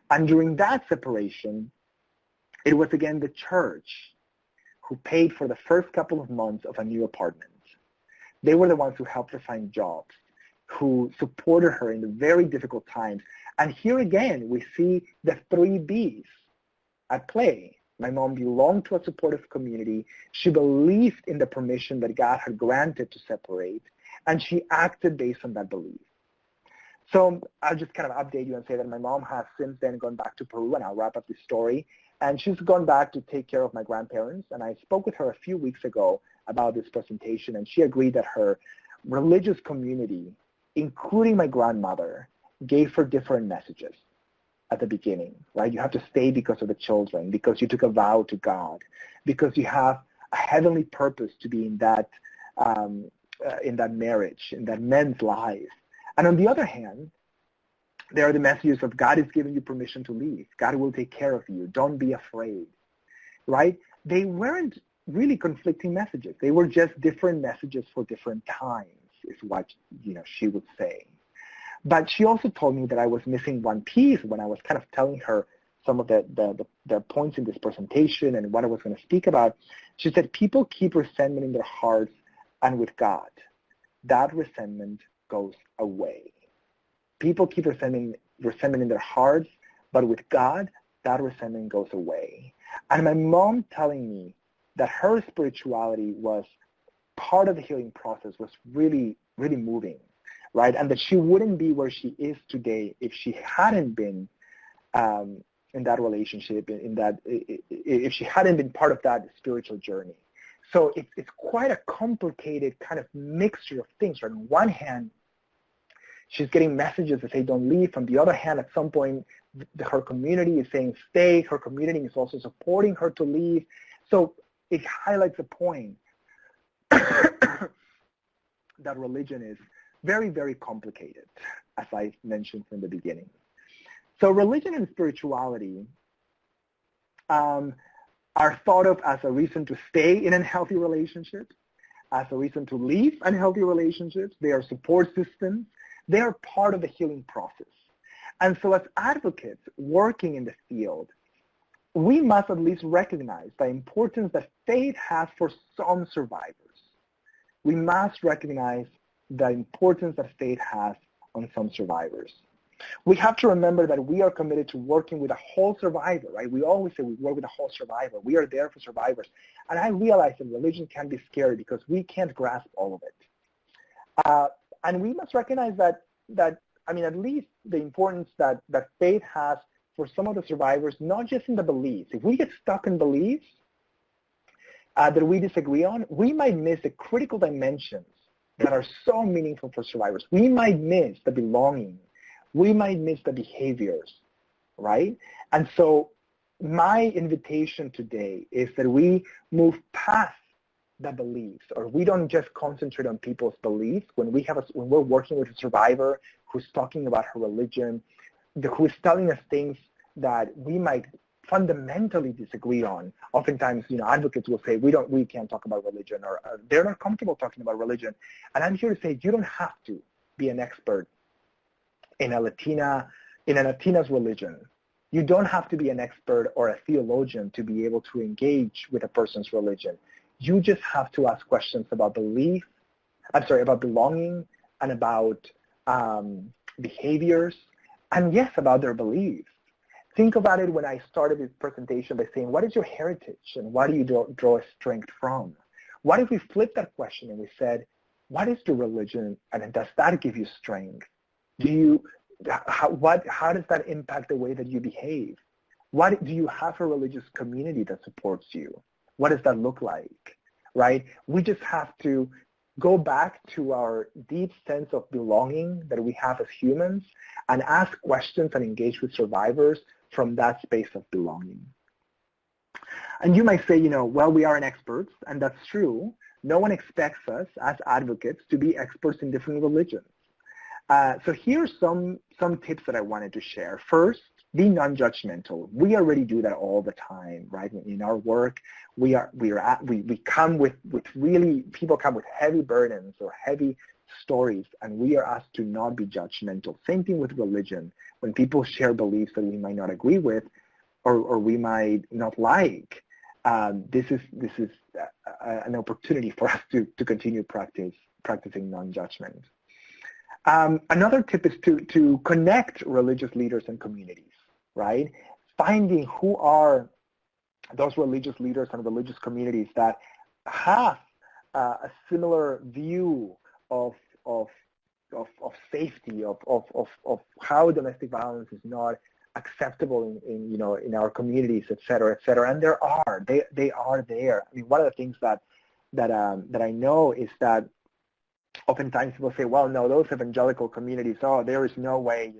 C: And during that separation, it was again the church who paid for the first couple of months of a new apartment. They were the ones who helped her find jobs, who supported her in the very difficult times. And here again, we see the 3 Bs at play. My mom belonged to a supportive community. She believed in the permission that God had granted to separate, and she acted based on that belief. So I'll just kind of update you and say that my mom has since then gone back to Peru, and I'll wrap up this story. And she's gone back to take care of my grandparents. And I spoke with her a few weeks ago about this presentation, and she agreed that her religious community, including my grandmother, gave her different messages at the beginning, right? You have to stay because of the children, because you took a vow to God, because you have a heavenly purpose to be in that marriage, in that men's life. And on the other hand, there are the messages of God is giving you permission to leave. God will take care of you. Don't be afraid, right? They weren't really conflicting messages. They were just different messages for different times, is what she would say. But she also told me that I was missing one piece when I was kind of telling her some of the points in this presentation and what I was going to speak about. She said, people keep resentment in their hearts and with God, that resentment goes away. People keep resentment in their hearts, but with God, that resentment goes away. And my mom telling me that her spirituality was part of the healing process was really, really moving, right? And that she wouldn't be where she is today if she hadn't been in that relationship, if she hadn't been part of that spiritual journey. So it's quite a complicated kind of mixture of things. Right? On one hand, she's getting messages that say don't leave. On the other hand, at some point, her community is saying stay. Her community is also supporting her to leave. So it highlights the point that religion is very, very complicated, as I mentioned from the beginning. So religion and spirituality are thought of as a reason to stay in unhealthy relationships, as a reason to leave unhealthy relationships. They are support systems. They are part of the healing process. And so as advocates working in the field, we must at least recognize the importance that faith has for some survivors. We must recognize the importance that faith has on some survivors. We have to remember that we are committed to working with a whole survivor, right? We always say we work with a whole survivor. We are there for survivors. And I realize that religion can be scary because we can't grasp all of it. And we must recognize that at least the importance that faith has for some of the survivors, not just in the beliefs. If we get stuck in beliefs that we disagree on, we might miss the critical dimensions that are so meaningful for survivors. We might miss the belonging. We might miss the behaviors, right? And so my invitation today is that we move past the beliefs, or we don't just concentrate on people's beliefs. When we're working with a survivor who's talking about her religion, who is telling us things that we might fundamentally disagree on. Oftentimes, advocates will say we can't talk about religion, or they're not comfortable talking about religion. And I'm here to say you don't have to be an expert in a Latina's religion. You don't have to be an expert or a theologian to be able to engage with a person's religion. You just have to ask questions about about belonging, and about behaviors, and yes, about their beliefs. Think about it when I started this presentation by saying, what is your heritage and what do you draw strength from? What if we flipped that question and we said, what is your religion, and does that give you strength? How does that impact the way that you behave? Do you have a religious community that supports you? What does that look like, right? We just have to go back to our deep sense of belonging that we have as humans and ask questions and engage with survivors from that space of belonging. And you might say, well, we aren't experts, and that's true. No one expects us as advocates to be experts in different religions. So here's some tips that I wanted to share. First, be non-judgmental. We already do that all the time, right? In our work, we come with people come with heavy burdens or heavy stories, and we are asked to not be judgmental. Same thing with religion. When people share beliefs that we might not agree with, or we might not like, this is an opportunity for us to continue practicing non-judgment. Another tip is to connect religious leaders and communities, right? Finding who are those religious leaders and religious communities that have a similar view of safety, of how domestic violence is not acceptable in our communities, et cetera, et cetera. And they are there. I mean, one of the things that I know is that oftentimes people say, well, no, those evangelical communities, there is no way,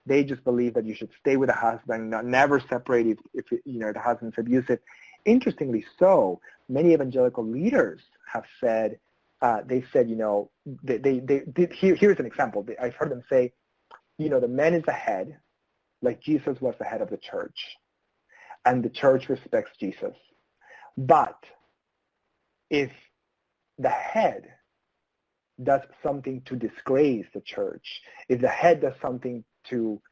C: they just believe that you should stay with a husband, never separate if the husband's abusive. Interestingly so, many evangelical leaders have said, here's an example. I've heard them say, the man is the head, like Jesus was the head of the church, and the church respects Jesus. But if the head does something to disgrace the church, if the head does something to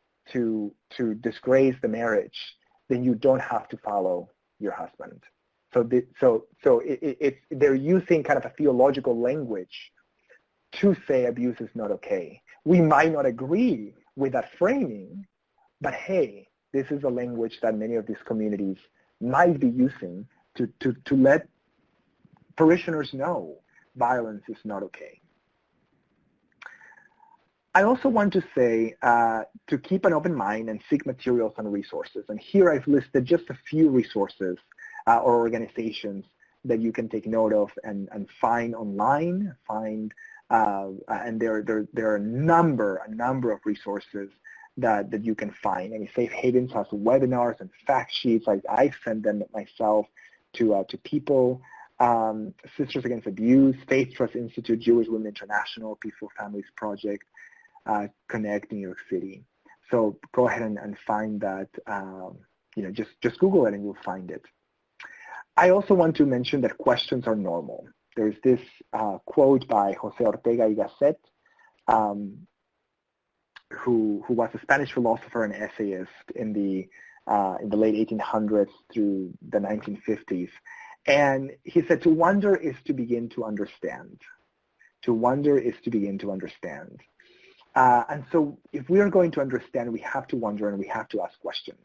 C: disgrace the marriage, then you don't have to follow your husband. they're using kind of a theological language to say abuse is not okay. We might not agree with that framing, but hey, this is a language that many of these communities might be using to let parishioners know violence is not okay. I also want to say to keep an open mind and seek materials and resources. And here I've listed just a few resources or organizations that you can take note of and find online, and there are a number of resources that you can find. I mean, Safe Havens has webinars and fact sheets. I send them myself to people. Sisters Against Abuse, Faith Trust Institute, Jewish Women International, Peaceful Families Project, Connect New York City. So go ahead and find that. Just Google it and you'll find it. I also want to mention that questions are normal. There's this quote by Jose Ortega y Gasset, who was a Spanish philosopher and essayist in the late 1800s through the 1950s. And he said, to wonder is to begin to understand. To wonder is to begin to understand. And so if we are going to understand, we have to wonder and we have to ask questions.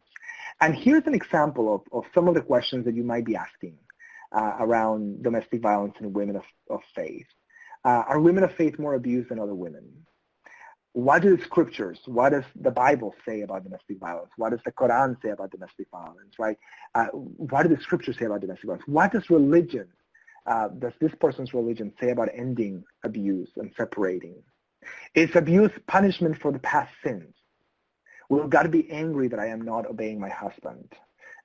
C: And here's an example of some of the questions that you might be asking around domestic violence in women of faith. Are women of faith more abused than other women? What do the scriptures, what does the Bible say about domestic violence? What does the Quran say about domestic violence, right? What do the scriptures say about domestic violence? What does religion, does this person's religion say about ending abuse and separating? Is abuse punishment for the past sins? Will God be angry that I am not obeying my husband?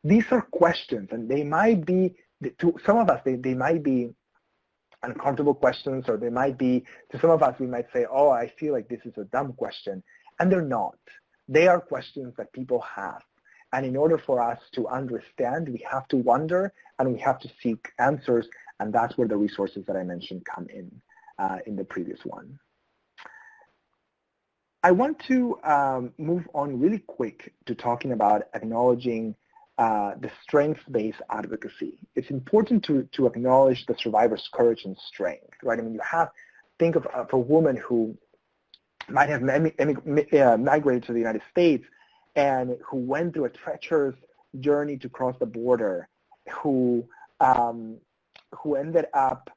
C: These are questions, and they might be, to some of us, they might be uncomfortable questions, or they might be, to some of us, we might say, oh, I feel like this is a dumb question. And they're not. They are questions that people have. And in order for us to understand, we have to wonder and we have to seek answers. And that's where the resources that I mentioned come in the previous one. I want to move on really quick to talking about acknowledging the strength-based advocacy. It's important to acknowledge the survivor's courage and strength, right? I mean, think of a woman who might have migrated to the United States and who went through a treacherous journey to cross the border, who ended up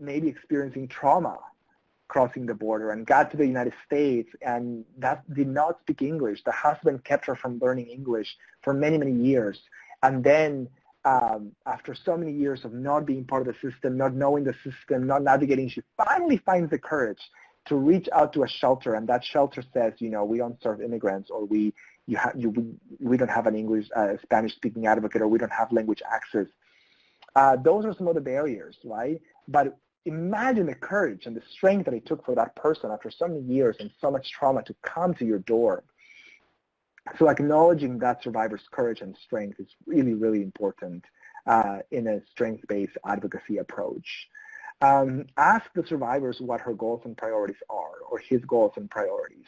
C: maybe experiencing trauma crossing the border and got to the United States and that did not speak English. The husband kept her from learning English for many, many years. And then after so many years of not being part of the system, not knowing the system, not navigating, she finally finds the courage to reach out to a shelter. And that shelter says, we don't serve immigrants, or we don't have an English, Spanish-speaking advocate, or we don't have language access. Those are some of the barriers, right? But imagine the courage and the strength that it took for that person after so many years and so much trauma to come to your door. So acknowledging that survivor's courage and strength is really, really important in a strength-based advocacy approach. Ask the survivors what her goals and priorities are, or his goals and priorities.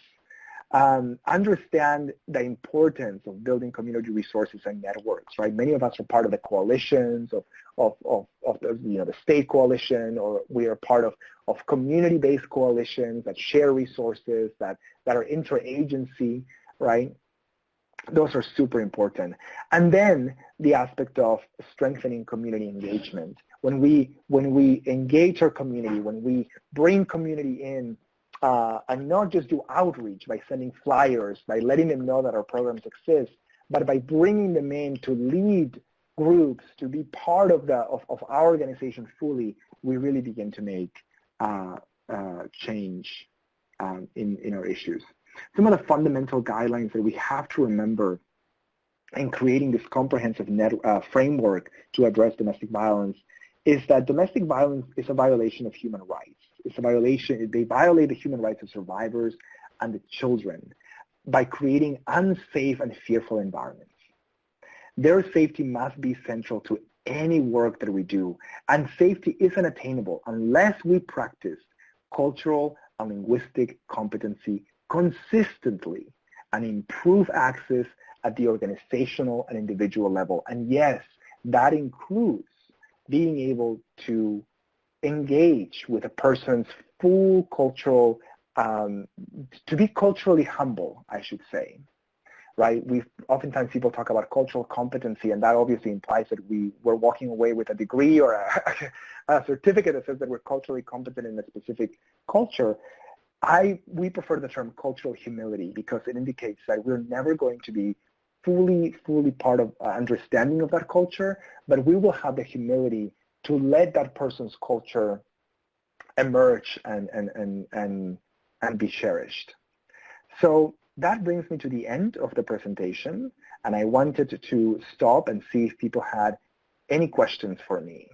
C: Understand the importance of building community resources and networks, right? Many of us are part of the coalitions of the state coalition, or we are part of community-based coalitions that share resources, that are interagency, right? Those are super important. And then the aspect of strengthening community engagement. When we engage our community, when we bring community in, and not just do outreach by sending flyers, by letting them know that our programs exist, but by bringing them in to lead groups, to be part of our organization fully, we really begin to make change in our issues. Some of the fundamental guidelines that we have to remember in creating this comprehensive framework to address domestic violence is that domestic violence is a violation of human rights. It's a violation, they violate the human rights of survivors and the children by creating unsafe and fearful environments. Their safety must be central to any work that we do, and safety isn't attainable unless we practice cultural and linguistic competency consistently and improve access at the organizational and individual level. And yes, that includes being able to engage with a person's full cultural, to be culturally humble, I should say, right? Oftentimes people talk about cultural competency, and that obviously implies that we're walking away with a degree or a certificate that says that we're culturally competent in a specific culture. We prefer the term cultural humility because it indicates that we're never going to be fully part of understanding of that culture, but we will have the humility to let that person's culture emerge and be cherished. So that brings me to the end of the presentation, and I wanted to stop and see if people had any questions for me.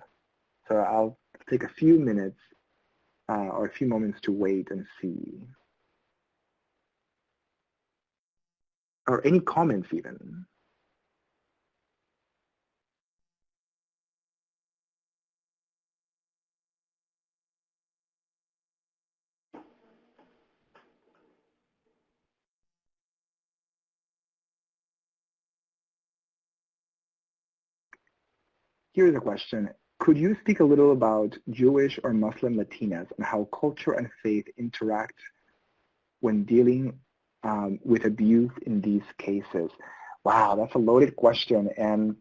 C: So I'll take a few minutes or a few moments to wait and see. Or any comments even. Here's a question. Could you speak a little about Jewish or Muslim Latinas and how culture and faith interact when dealing with abuse in these cases? Wow, that's a loaded question, and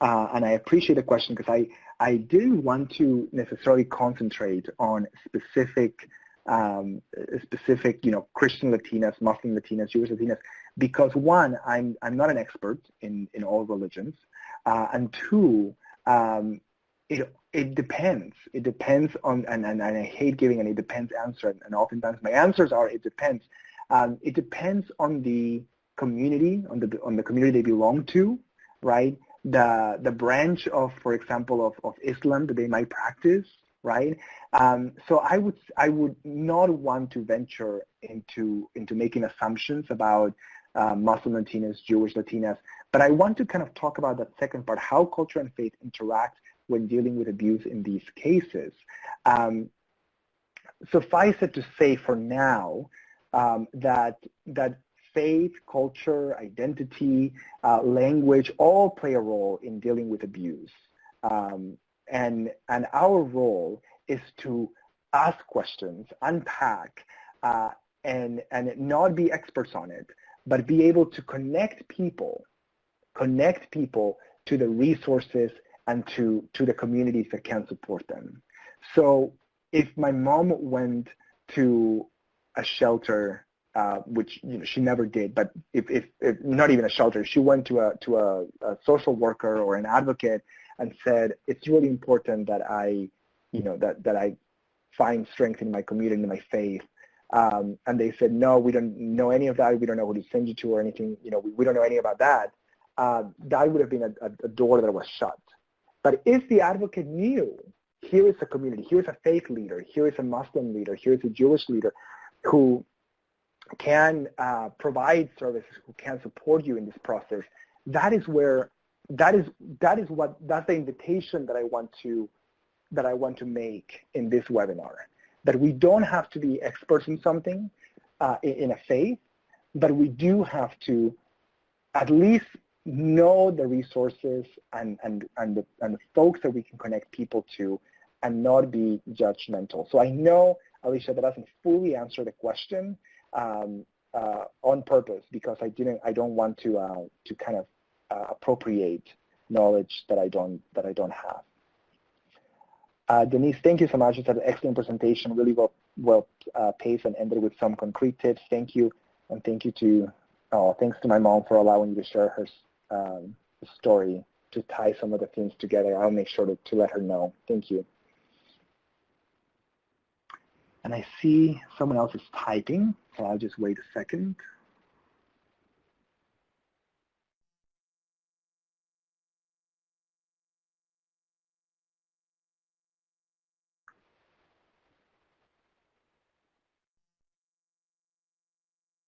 C: I appreciate the question because I didn't want to necessarily concentrate on specific, Christian Latinas, Muslim Latinas, Jewish Latinas, because one, I'm not an expert in all religions, and two, it depends. It depends on, and I hate giving an it depends answer, and oftentimes my answers are it depends. It depends on the community, on the community they belong to, right? The branch of, for example, of Islam that they might practice, right? So I would not want to venture into making assumptions about Muslim Latinas, Jewish Latinas, but I want to kind of talk about that second part, how culture and faith interact when dealing with abuse in these cases. Suffice it to say for now that faith, culture, identity, language all play a role in dealing with abuse. And our role is to ask questions, unpack, and not be experts on it, but be able to connect people to the resources and to the communities that can support them. So if my mom went to a shelter, which she never did, but if not even a shelter, she went to a social worker or an advocate and said, it's really important that I find strength in my community, in my faith. And they said, no, we don't know any of that. We don't know who to send you to or anything. We don't know any about that. That would have been a door that was shut. But if the advocate knew, here is a community, here is a faith leader, here is a Muslim leader, here is a Jewish leader who can provide services, who can support you in this process, that's the invitation that I want to make in this webinar. That we don't have to be experts in something, in a faith, but we do have to at least know the resources and the folks that we can connect people to and not be judgmental. So I know, Alicia, that doesn't fully answer the question on purpose because I don't want to kind of appropriate knowledge that I don't have. Denise, thank you so much. It's an excellent presentation, really well paced and ended with some concrete tips. Thank you, and thanks to my mom for allowing me to share her story to tie some of the things together. I'll make sure to let her know. Thank you. And I see someone else is typing, so I'll just wait a second.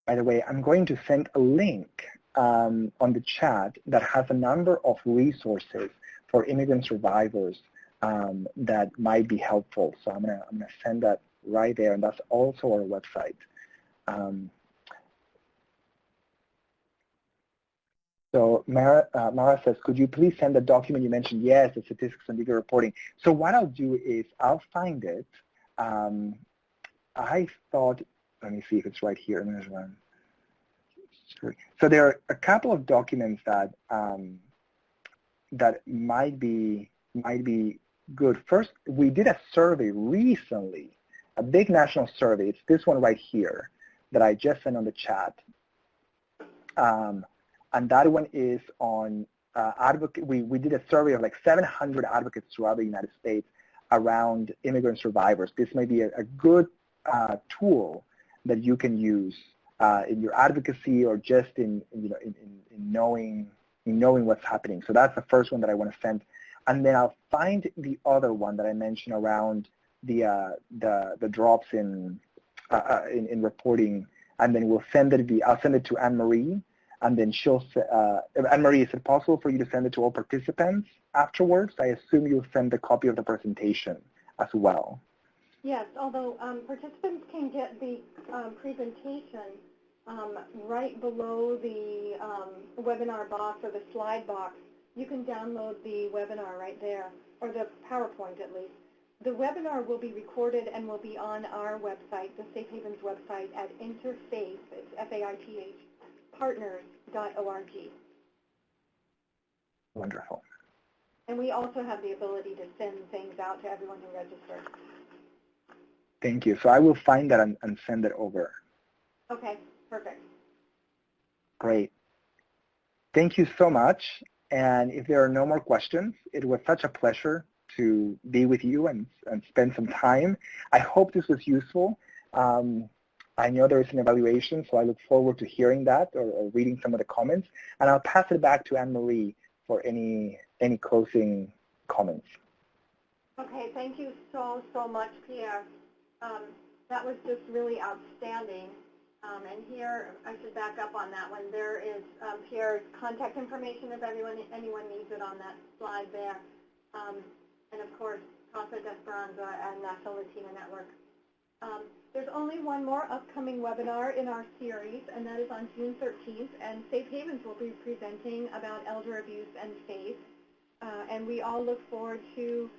C: By the way, I'm going to send a link on the chat that has a number of resources for immigrant survivors that might be helpful. So I'm gonna send that right there, and that's also our website. So Mara says, could you please send the document you mentioned? Yes, the statistics and legal reporting. So what I'll do is I'll find it. I thought, let me see if it's right here. There's one. So there are a couple of documents that that might be good. First, we did a survey recently, a big national survey. It's this one right here that I just sent on the chat. And that one is on advocate. We did a survey of like 700 advocates throughout the United States around immigrant survivors. This may be a good tool that you can use in your advocacy or just in knowing what's happening. So that's the first one that I want to send, and then I'll find the other one that I mentioned around the drops in reporting, and then we'll send it. I'll send it to Anne Marie, and then she'll. Anne Marie, is it possible for you to send it to all participants afterwards? I assume you'll send a copy of the presentation as well.
A: Yes, although participants can get the presentation right below the webinar box or the slide box. You can download the webinar right there, or the PowerPoint at least. The webinar will be recorded and will be on our website, the Safe Havens website at Interfaith, it's F-A-I-T-H, partners.org.
C: Wonderful.
A: And we also have the ability to send things out to everyone who registers.
C: Thank you. So I will find that and send it over.
A: Okay, perfect.
C: Great. Thank you so much. And if there are no more questions, it was such a pleasure to be with you and spend some time. I hope this was useful. I know there is an evaluation, so I look forward to hearing that or reading some of the comments. And I'll pass it back to Anne Marie for any closing comments.
A: Okay, thank you so much, Pierre. That was just really outstanding. And here, I should back up on that one. There is Pierre's contact information if anyone needs it on that slide there. And of course, Casa de Esperanza and National Latina Network. There's only one more upcoming webinar in our series, and that is on June 13th. And Safe Havens will be presenting about elder abuse and faith. And we all look forward to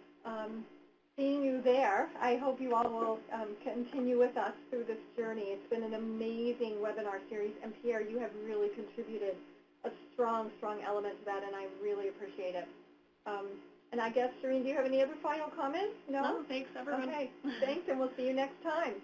A: seeing you there. I hope you all will continue with us through this journey. It's been an amazing webinar series, and Pierre, you have really contributed a strong element to that, and I really appreciate it. And I guess, Shireen, do you have any other final comments? No?
B: No, thanks, everyone.
A: Okay, thanks, and we'll see you next time.